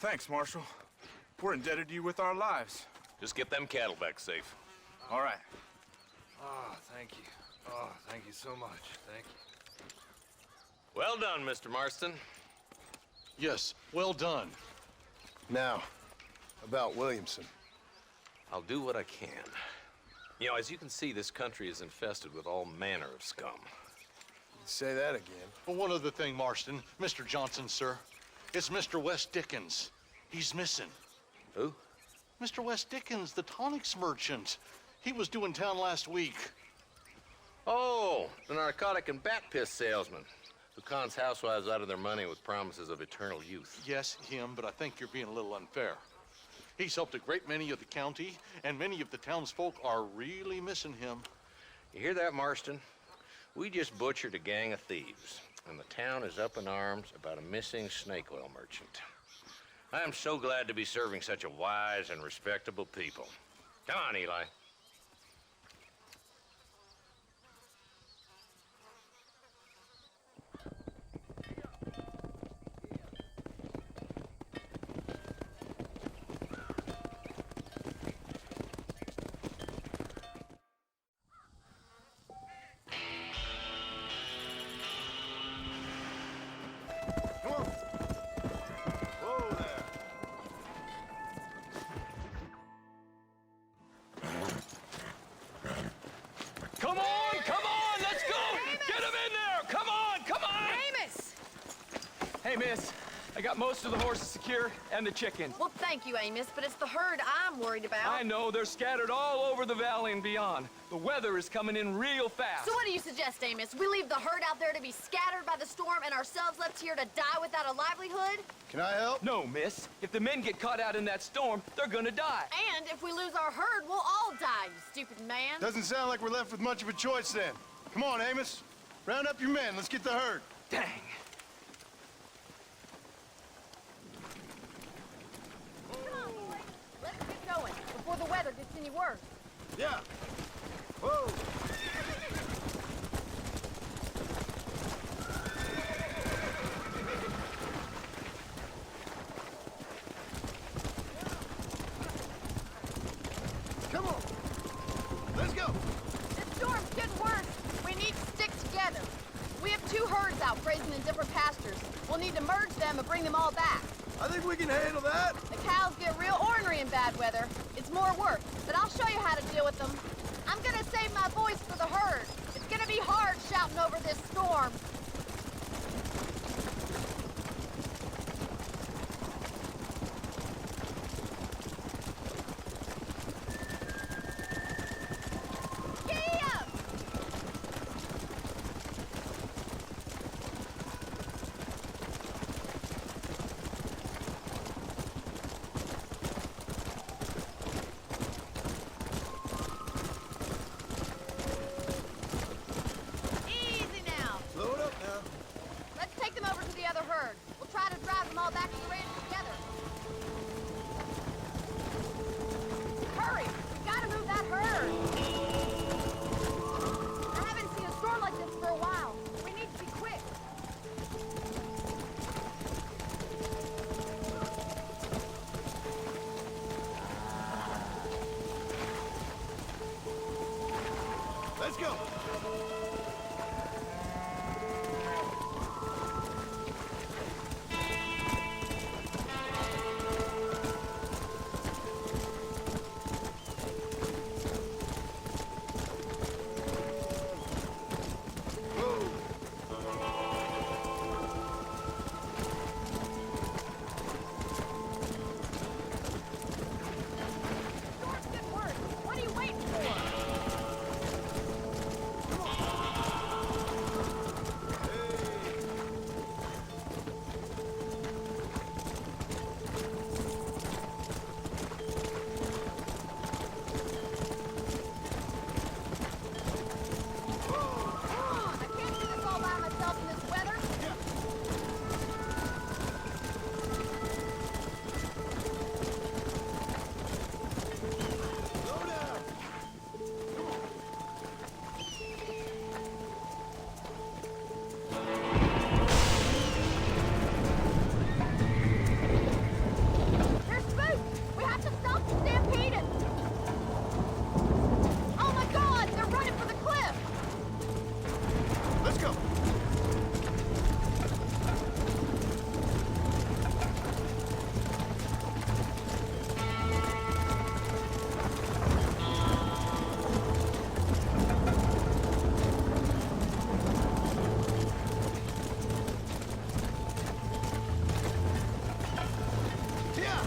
Thanks, Marshal. We're indebted to you with our lives. Just get them cattle back safe. All right. Oh, thank you. Oh, thank you so much. Thank you. Well done, Mr. Marston. Yes, well done. Now, about Williamson. I'll do what I can. You know, as you can see, this country is infested with all manner of scum. Say that again. Well, one other thing, Marston. Mr. Johnson, sir. It's Mr. Wes Dickens. He's missing. Who? Mr. Wes Dickens, the tonics merchant. He was due in town last week. Oh, the narcotic and bat piss salesman who cons housewives out of their money with promises of eternal youth. Yes, him, but I think you're being a little unfair. He's helped a great many of the county, and many of the townsfolk are really missing him. You hear that, Marston? We just butchered a gang of thieves, and the town is up in arms about a missing snake oil merchant. I am so glad to be serving such a wise and respectable people. Come on, Eli. miss. I got most of the horses secure and the chickens. Well, thank you, Amos, but it's the herd I'm worried about. I know, they're scattered all over the valley and beyond. The weather is coming in real fast. So what do you suggest, Amos? We leave the herd out there to be scattered by the storm and ourselves left here to die without a livelihood? Can I help? No, miss. If the men get caught out in that storm, they're gonna die. And if we lose our herd, we'll all die, you stupid man. Doesn't sound like we're left with much of a choice then. Come on, Amos. Round up your men. Let's get the herd. Dang. Come on, boys. Let's get going before the weather gets any worse. Yeah. Whoa. Come on. Let's go. This storm's getting worse. We need to stick together. We have 2 herds out grazing in different pastures. We'll need to merge them and bring them all back. I think we can handle that. The cows get real ornery in bad weather. It's more work, but I'll show you how to deal with them. I'm gonna save my voice for the herd. It's gonna be hard shouting over this storm. Giddy up! Easy now. Slow it up now. Let's take them over to the other herd. We'll try to drive them all back to the ranch together. Hurry! We gotta move that herd! I haven't seen a storm like this for a while. We need to be quick. Let's go. Storm's getting worse. What are you waiting for? I can't do this all by myself in this weather. Slow down. They're spooked! We have to stop the stampede! Oh my god! They're running for the cliff! Let's go. Yeah.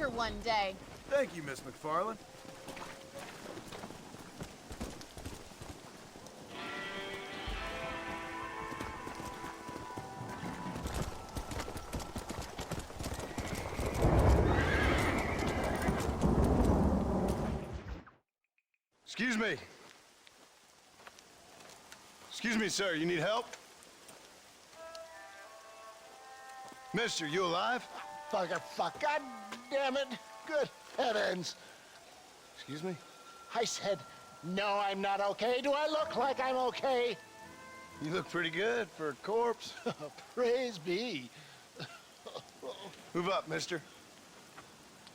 adventure one day. Thank you, Miss McFarland. Excuse me. Excuse me, sir. You need help? Mister, you alive? Fuck. God damn it. Good heavens. Excuse me? I said, no, I'm not okay. Do I look like I'm okay? You look pretty good for a corpse. Praise be. Move up, mister.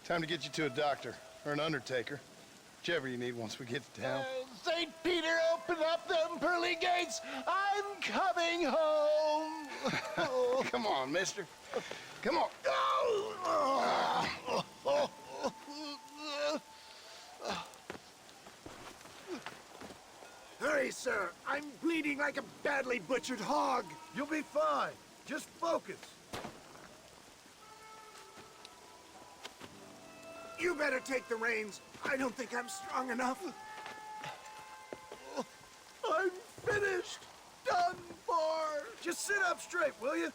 Time to get you to a doctor or an undertaker. Whichever you need once we get to town. St. Peter, open up them pearly gates. I'm coming home. Come on, mister. Come on. Hurry, sir. I'm bleeding like a badly butchered hog. You'll be fine. Just focus. You better take the reins. I don't think I'm strong enough. I'm finished. Done for. Just sit up straight, will you?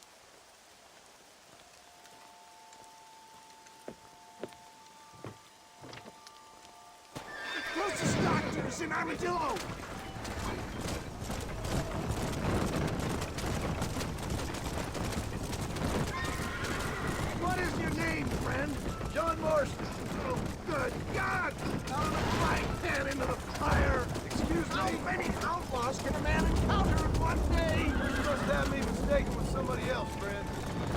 The closest doctor is in Armadillo. What is your name, friend? John Marston. Oh, good God! Out of the frying pan into the fire! Excuse me? How many outlaws can a man encounter in one day? You must have me mistaken with somebody else, friend.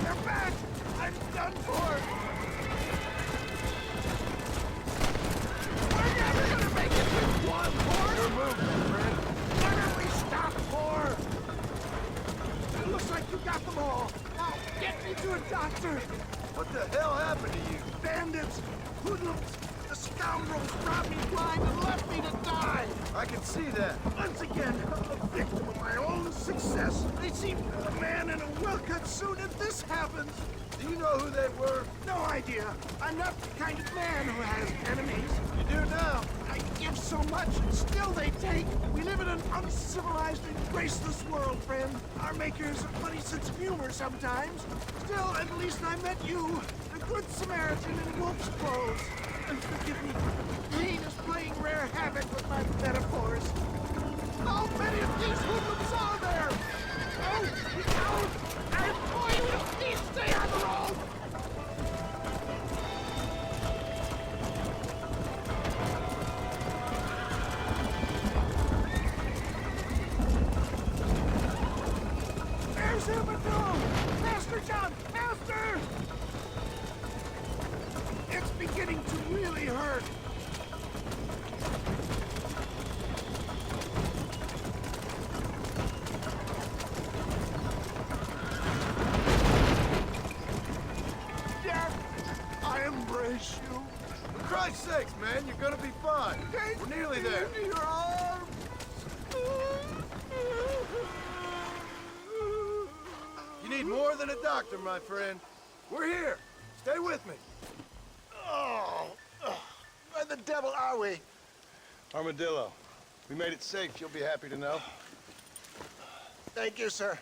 They're back! I'm done for! We're never gonna make it with one horse! We're moving, friend. What are we stopped for? It looks like you got them all. Now, get me to a doctor! What the hell happened to you? Bandits! Hoodlums! The scoundrels brought me blind and left me to die! I can see that. Once again, I'm a victim of my own success. They seem a man in a well-cut suit and this happens. Do you know who they were? No idea. I'm not the kind of man who has enemies. You do now. I give so much and still they take. We live in an uncivilized and graceless world, friend. Our makers have a funny sense of humor sometimes. Still, at least I met you. Good Samaritan in wolf's clothes. And forgive me, pain is playing rare havoc with my metaphors. How many of these hoodlums are there? Oh, no! And boy, will these stay on the road! There's Armadillo! Master John! Master! It's beginning to really hurt. Death, I embrace you. For Christ's sakes, man, you're gonna be fine. We're nearly there. Your arms. You need more than a doctor, my friend. We're here. Stay with me. Where the devil are we? Armadillo. We made it safe, you'll be happy to know. Thank you, sir.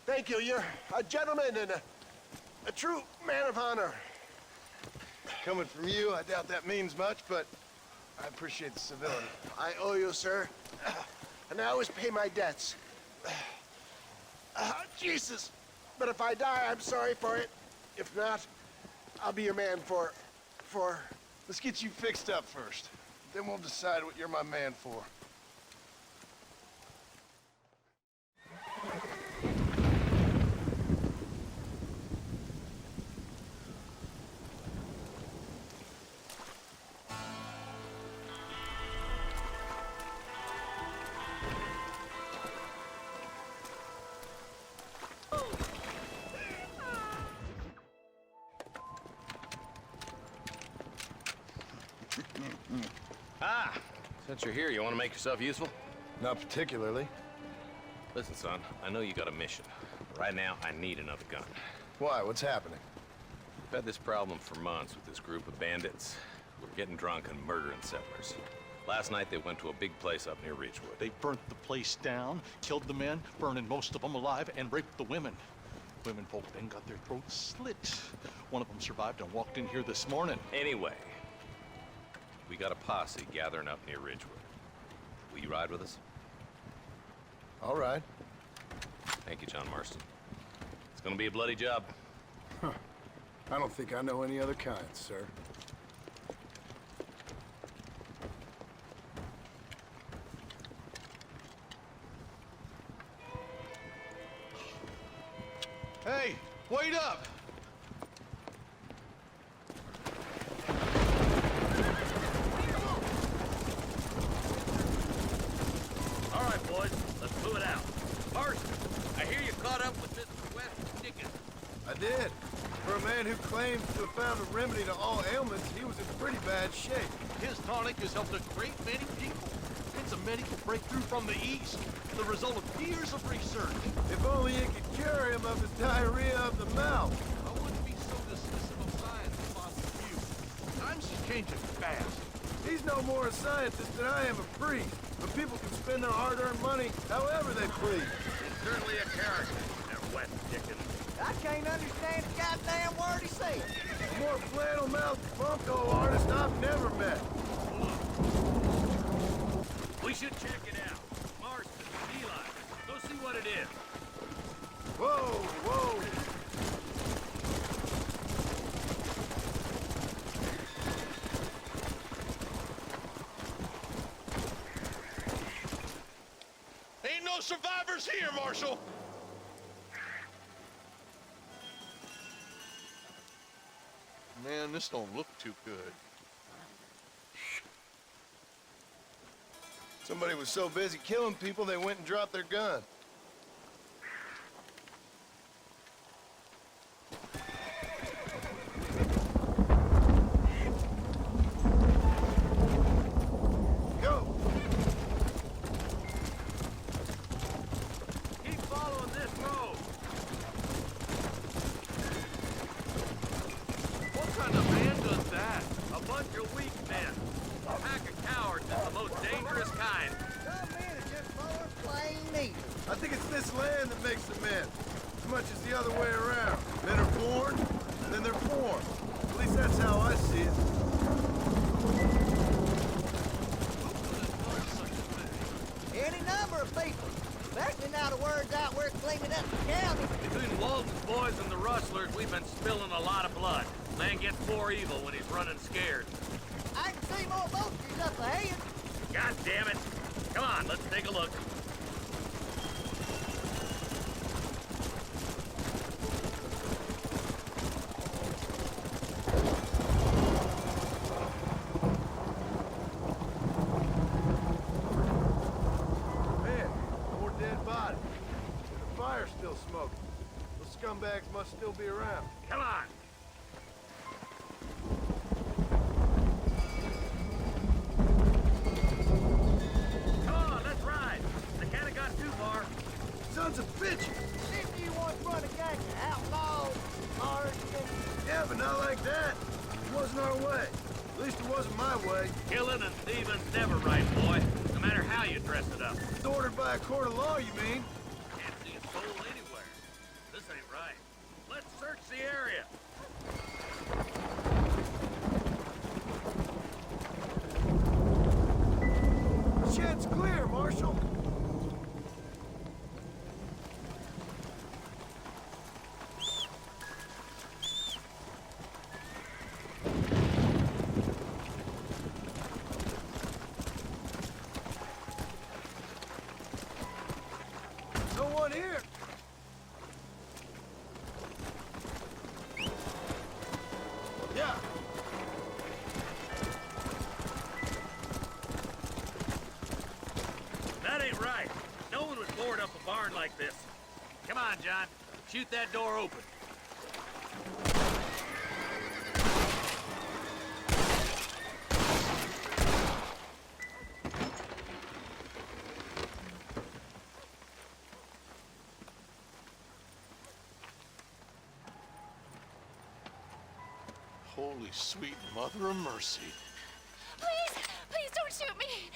Thank you. You're a gentleman and a true man of honor. Coming from you, I doubt that means much, but I appreciate the civility. I owe you, sir. And I always pay my debts. Jesus. But if I die, I'm sorry for it. If not, I'll be your man for... Let's get you fixed up first. Then we'll decide what you're my man for. Since you're here, you want to make yourself useful? Not particularly. Listen, son, I know you got a mission. Right now, I need another gun. Why? What's happening? had this problem for months with this group of bandits. We're getting drunk and murdering settlers. Last night they went to a big place up near Ridgewood. They burnt the place down, killed the men, burning most of them alive, and raped the women. Women folk then got their throats slit. One of them survived and walked in here this morning. Anyway, we got a posse gathering up near Ridgewood. Will you ride with us? All right. Thank you, John Marston. It's gonna be a bloody job. Huh. I don't think I know any other kind, sir. Hey, wait up! All right, boys, let's move it out. Marston, I hear you caught up with Mr. West Dickens. I did. For a man who claims to have found a remedy to all ailments, he was in pretty bad shape. His tonic has helped a great many people. It's a medical breakthrough from the East, the result of years of research. If only it could cure him of his diarrhea of the mouth. I wouldn't be so dismissive of science if I was you. Times is changing fast. He's no more a scientist than I am a priest. But people can spend their hard-earned money however they please. He's certainly a character, that West Dickens. I can't understand a goddamn word he said. A more flannel-mouthed bunko artist I've never met. We should check it out. Marston, Eli, go see what it is. Whoa, whoa! Ain't no survivors here, Marshal! Man, this don't look too good. Somebody was so busy killing people, they went and dropped their gun. Go! Keep following this road. What kind of man does that? A bunch of weak men. A pack of cowards is the most dangerous kind. Some men are just born plain needles. I think it's this land that makes the men, as much as the other way around. Men are born, then they're formed. At least that's how I see it. Any number of people. Especially now the word's out we're cleaning up the county. Between Walton's boys and the rustlers, we've been spilling a lot of blood. Man gets more evil when he's running scared. I can see more vultures up ahead. God damn it. Come on, let's take a look. Man, more dead bodies. And the fire's still smoking. Those scumbags must still be around. Come on. Come on, let's ride. They kinda got too far. Sons of bitches! If you want to run a gang of outlaws, Marston. Yeah, but not like that. It wasn't our way. At least it wasn't my way. Killing and thieving's never right, boy. No matter how you dress it up. It's ordered by a court of law, you mean? Can't see a soul anywhere. This ain't right. Let's search the area. The shed's clear, Marshal. No one here. Yeah. That ain't right. No one would board up a barn like this. Come on, John. Shoot that door open. Holy sweet mother of mercy. Please, please don't shoot me.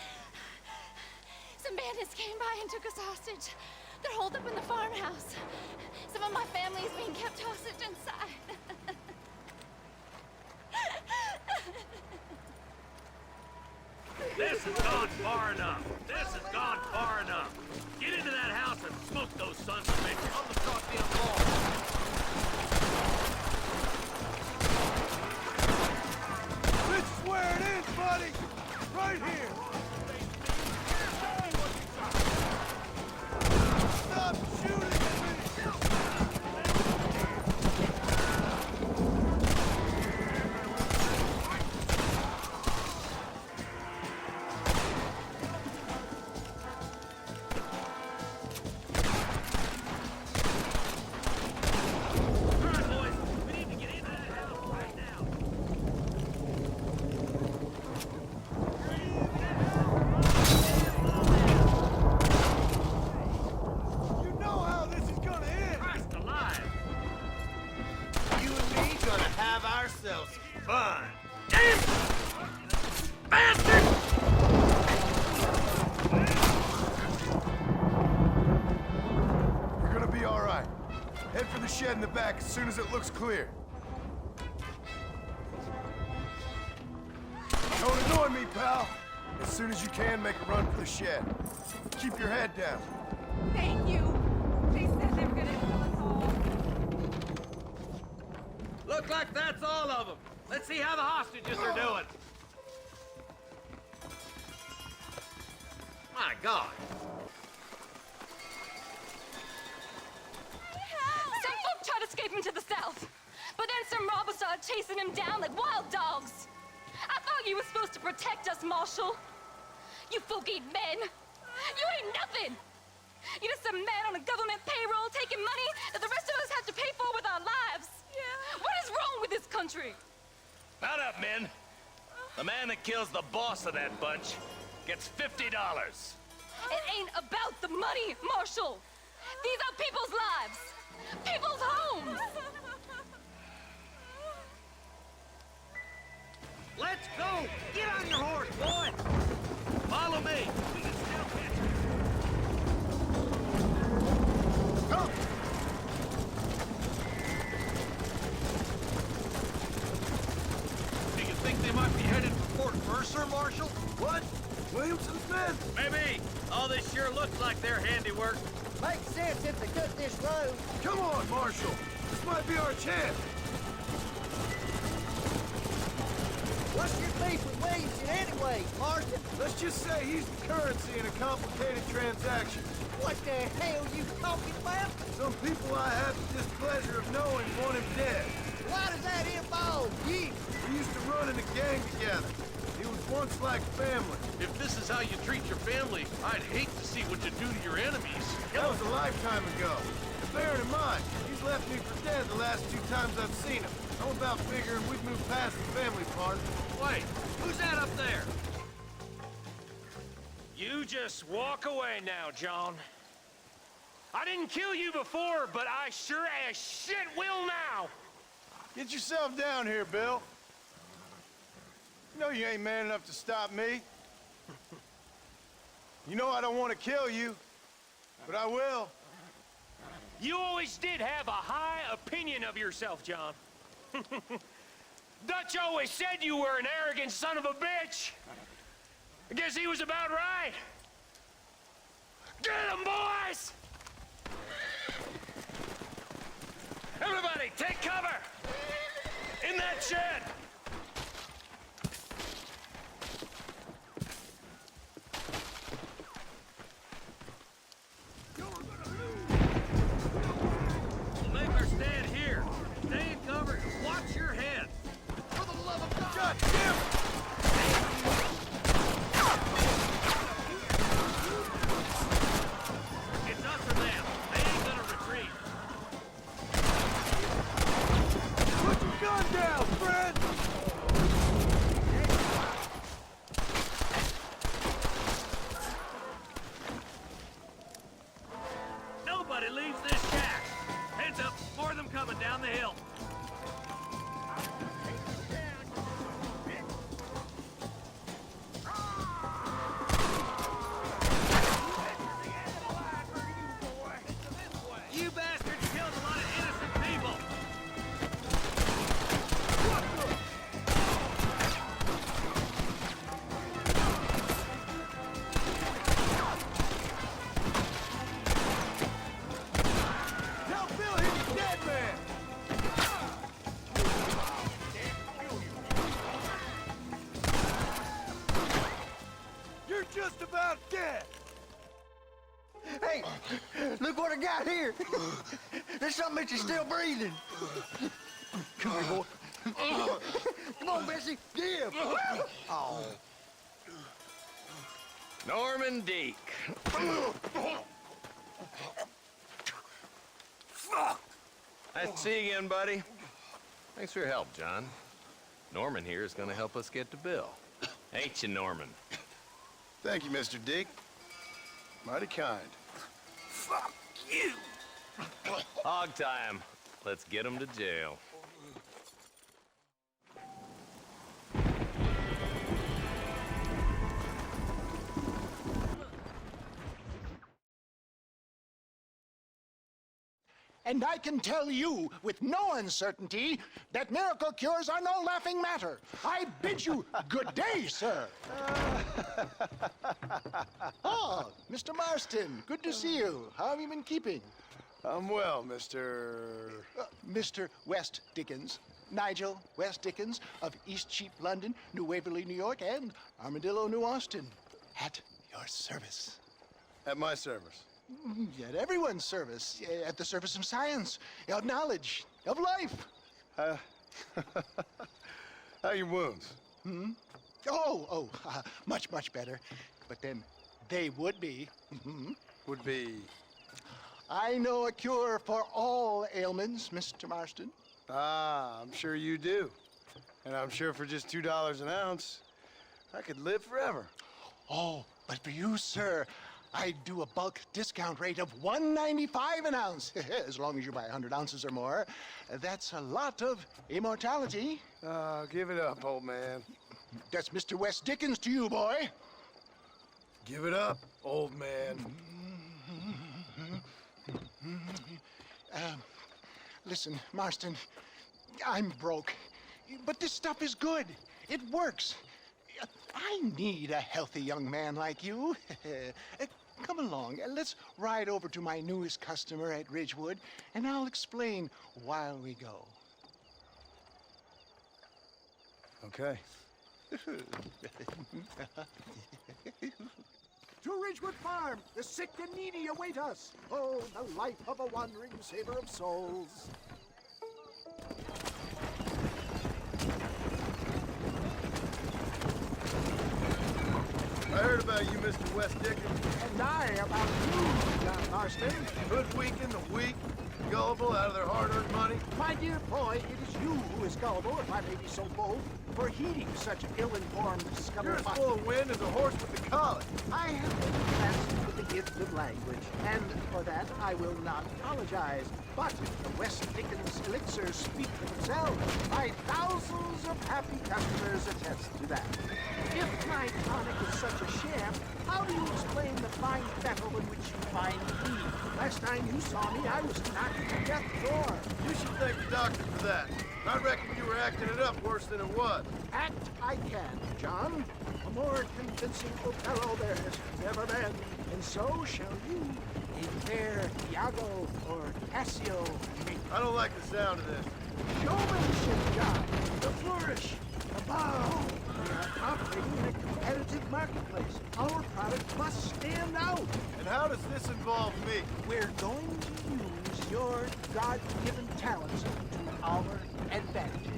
Some bandits came by and took us hostage. They're holed up in the farmhouse. Some of my family is being kept hostage inside. This has gone far enough. This has gone far enough. Get into that house and smoke those sons of bitches. I'm gonna start being involved. This is where it is, buddy! Right here! Stop shooting at me! Fun. Damn! Bastard! We're gonna be all right. Head for the shed in the back as soon as it looks clear. Don't annoy me, pal. As soon as you can, make a run for the shed. Keep your head down. Thank you. They said they were gonna kill us all. Look like that's all of them. Let's see how the hostages are doing. My God. Some folk tried escaping to the south, but then some robbers started chasing him down like wild dogs. I thought you were supposed to protect us, Marshal. You folk ain't men. You ain't nothing. You're just a man on a government payroll taking money that the rest of us have to pay for with our lives. Yeah. What is wrong with this country? Mount up, men. The man that kills the boss of that bunch gets $50. It ain't about the money, Marshal. These are people's lives. People's homes. Let's go! Get on your horse, boy! Follow me! We can still catch him. Come! Do you think they might be headed for Fort Mercer, Marshal? What? Williamson's men? Maybe. All this sure looks like their handiwork. Makes sense if they took this road. Come on, Marshal. This might be our chance. What's your beef with Williamson anyway, Marston? Let's just say he's the currency in a complicated transaction. What the hell you talking about? Some people I have the displeasure of knowing want him dead. Why does that involve you? We used to run in a gang together. He was once like family. If this is how you treat your family, I'd hate to see what you do to your enemies. That was a lifetime ago. And bearing in mind, he's left me for dead the last 2 times I've seen him. I'm about figuring we've moved past the family part. Wait, who's that up there? You just walk away now, John. I didn't kill you before, but I sure as shit will now. Get yourself down here, Bill. You know you ain't man enough to stop me. You know I don't want to kill you, but I will. You always did have a high opinion of yourself, John. Dutch always said you were an arrogant son of a bitch. I guess he was about right. Get him, boys! Everybody, take cover! In that shed! We'll make our stand here. Stay in cover and watch your head. For the love of God! Damn it! It's us or them. They ain't gonna retreat. Put your gun down, friend! Nobody leaves this shack. Heads up, more of them coming down the hill. I got here? There's something that you're still breathing. Come here, boy. Come on, Bessie. Give. Oh. Norman Deek. Fuck! Nice to see you again, buddy. Thanks for your help, John. Norman here is gonna help us get to Bill. Ain't you, Norman? Thank you, Mr. Dick. Mighty kind. Fuck you! Hog time. Let's get him to jail. And I can tell you with no uncertainty that miracle cures are no laughing matter. I bid you good day, sir. Oh, Mr. Marston, good to see you. How have you been keeping? I'm well, Mr. Mr. West Dickens. Nigel West Dickens of East Cheap, London, New Waverly, New York, and Armadillo, New Austin. At your service. At my service. At everyone's service. At the service of science, of knowledge, of life. How are your wounds? Much, much better. But then they would be. Would be? I know a cure for all ailments, Mr. Marston. Ah, I'm sure you do. And I'm sure for just $2 an ounce, I could live forever. Oh, but for you, sir, I do a bulk discount rate of $1.95 an ounce, as long as you buy 100 ounces or more. That's a lot of immortality. Give it up, old man. That's Mr. West Dickens to you, boy. Give it up, old man. Listen, Marston, I'm broke, but this stuff is good. It works. I need a healthy young man like you. Come along, let's ride over to my newest customer at Ridgewood, and I'll explain while we go. Okay. To Ridgewood Farm, the sick and needy await us. Oh, the life of a wandering saver of souls. I heard about you, Mr. West Dickens. And I about you, John Marston. Hoodwinking the weak, gullible out of their hard-earned money. My dear boy, it is you who is gullible, if I may be so bold, for heeding such ill-informed discovery. You're as full of wind as a horse with the collar. I have been blessed with the gift of language, and for that I will not apologize. But the West Dickens elixirs speak for themselves. My thousands of happy customers attest to that. If my tonic is such a sham, how do you explain the fine fettle in which you find me? Last time you saw me, I was knocking at death's door. You should thank the doctor for that. I reckon you were acting it up worse than it was. Act I can, John. A more convincing Othello there has never been. And so shall you, a fair Iago or Cassio. I don't like the sound of this. Showmanship, John. The flourish. The bow. We are operating in a competitive marketplace. Our product must stand out. And how does this involve me? We're going to use your God-given talents to our advantage.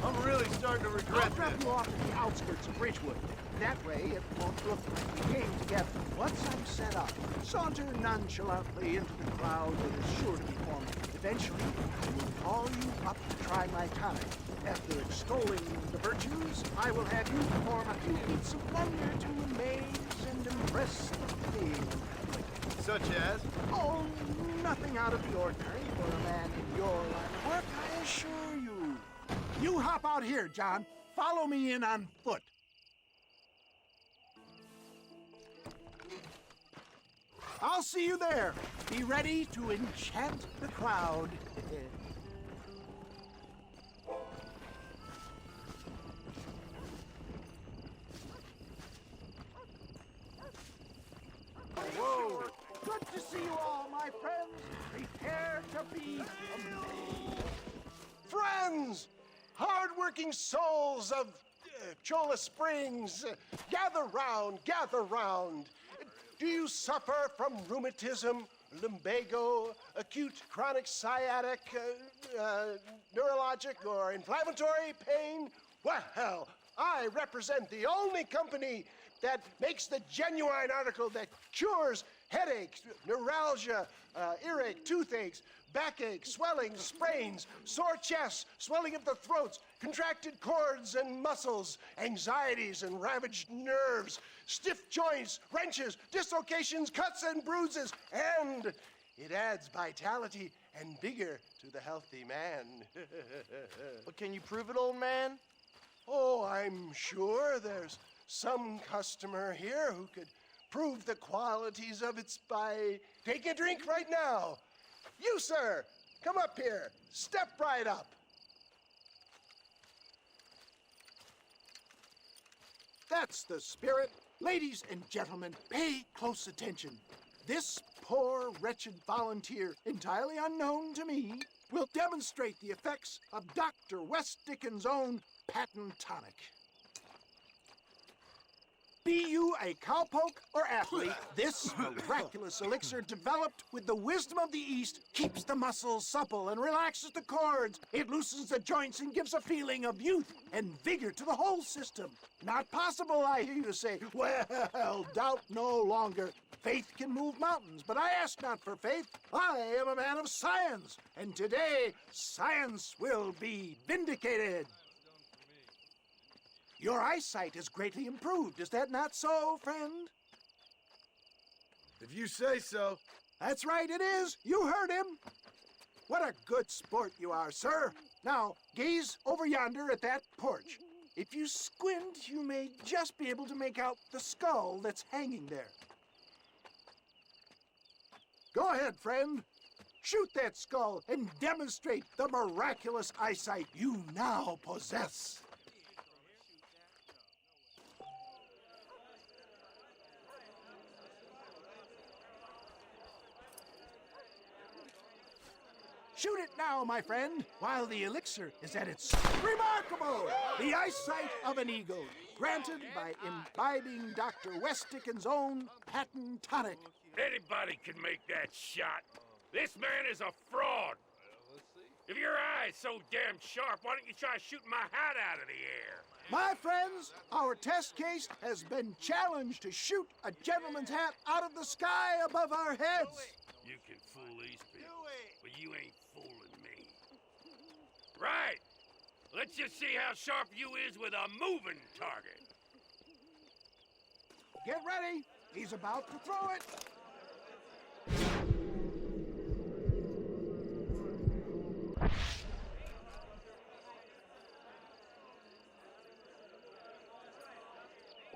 I'm really starting to regret I'll drop this. you off at the outskirts of Ridgewood. That way, it won't look like we came together. Once I'm set up, saunter nonchalantly into the crowd that is sure to be forming. Eventually, I will call you up to try my tonic. After extolling the virtues, I will have you perform a few feats of wonder to amaze and impress the field. Such as? Oh, nothing out of the ordinary for a man in your line of work, I assure you. You hop out here, John. Follow me in on foot. I'll see you there. Be ready to enchant the crowd. Whoa! Good to see you all, my friends. Prepare to be amazed. Friends! Hard-working souls of Cholla Springs, gather round, gather round. Do you suffer from rheumatism, lumbago, acute chronic sciatic, neurologic, or inflammatory pain? Well, I represent the only company that makes the genuine article that cures headaches, neuralgia, earache, toothaches, backache, swelling, sprains, sore chests, swelling of the throats, contracted cords and muscles, anxieties and ravaged nerves, stiff joints, wrenches, dislocations, cuts and bruises, and it adds vitality and vigor to the healthy man. But can you prove it, old man? Oh, I'm sure there's some customer here who could prove the qualities of it by taking a drink right now. You, sir, come up here. Step right up. That's the spirit. Ladies and gentlemen, pay close attention. This poor, wretched volunteer, entirely unknown to me, will demonstrate the effects of Dr. West Dickens' own patent tonic. Be you a cowpoke or athlete, this miraculous elixir developed with the wisdom of the East keeps the muscles supple and relaxes the cords. It loosens the joints and gives a feeling of youth and vigor to the whole system. Not possible, I hear you say. Well, doubt no longer. Faith can move mountains, but I ask not for faith. I am a man of science, and today science will be vindicated. Your eyesight is greatly improved. Is that not so, friend? If you say so. That's right, it is. You heard him. What a good sport you are, sir. Now, gaze over yonder at that porch. If you squint, you may just be able to make out the skull that's hanging there. Go ahead, friend. Shoot that skull and demonstrate the miraculous eyesight you now possess. Shoot it now, my friend, while the elixir is at its remarkable. The eyesight of an eagle, granted by imbibing Dr. West Dickens' own patent tonic. Anybody can make that shot. This man is a fraud. If your eye's so damn sharp, why don't you try shooting my hat out of the air? My friends, our test case has been challenged to shoot a gentleman's hat out of the sky above our heads. You can fool these people, but you ain't fooling me. Right. Let's just see how sharp you is with a moving target. Get ready. He's about to throw it.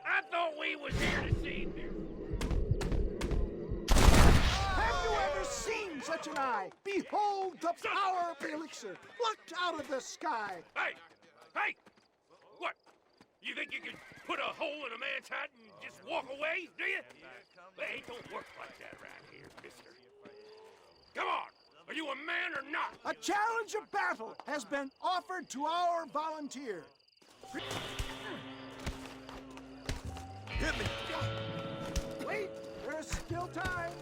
I thought we was here to see this. Have you ever seen such an eye? Behold the power of the elixir, plucked out of the sky. Hey! Hey! What? You think you can put a hole in a man's hat and just walk away, do you? Hey, it don't work like that around here, mister. Come on! Are you a man or not? A challenge of battle has been offered to our volunteer. Hit me! Wait, there's still time.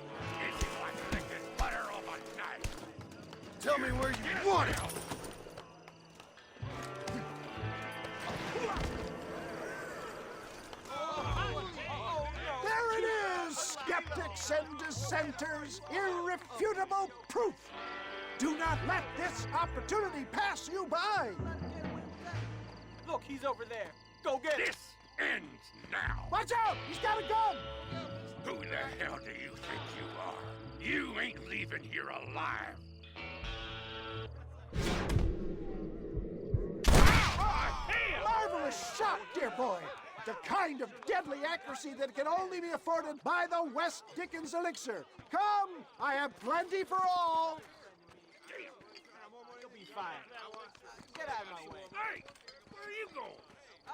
It's like licking butter off a knife. Tell me where you want it! There it is, skeptics and dissenters, irrefutable proof. Do not let this opportunity pass you by. Look, he's over there. Go get him. This ends now. Watch out, he's got a gun. Who the hell do you think you are? You ain't leaving here alive. Marvelous shot, dear boy. The kind of deadly accuracy that can only be afforded by the West Dickens elixir. Come, I have plenty for all. You'll be fine. Get out of my way. Hey, where are you going? I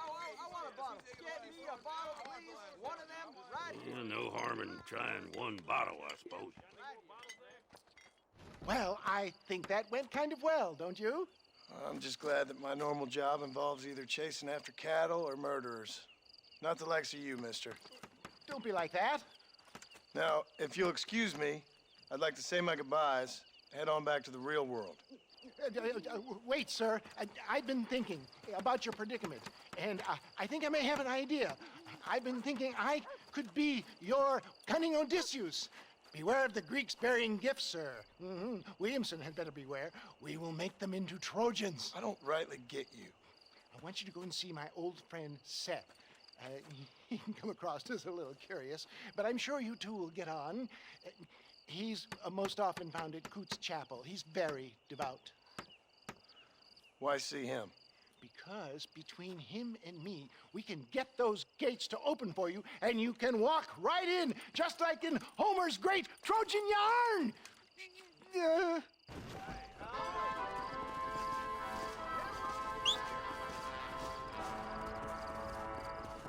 want a bottle. Get me a bottle, please. One of them right here. No harm in trying one bottle, I suppose. Well, I think that went kind of well, don't you? I'm just glad that my normal job involves either chasing after cattle or murderers. Not the likes of you, mister. Don't be like that. Now, if you'll excuse me, I'd like to say my goodbyes, head on back to the real world. Wait, sir. I've been thinking about your predicament, and I think I may have an idea. I've been thinking I could be your cunning Odysseus. Beware of the Greeks bearing gifts, sir. Williamson had better beware. We will make them into Trojans. I don't rightly get you. I want you to go and see my old friend Seth. He can come across as a little curious, but I'm sure you two will get on. He's most often found at Coots Chapel. He's very devout. Why see him? Because between him and me, we can get those gates to open for you, and you can walk right in, just like in Homer's great Trojan yarn!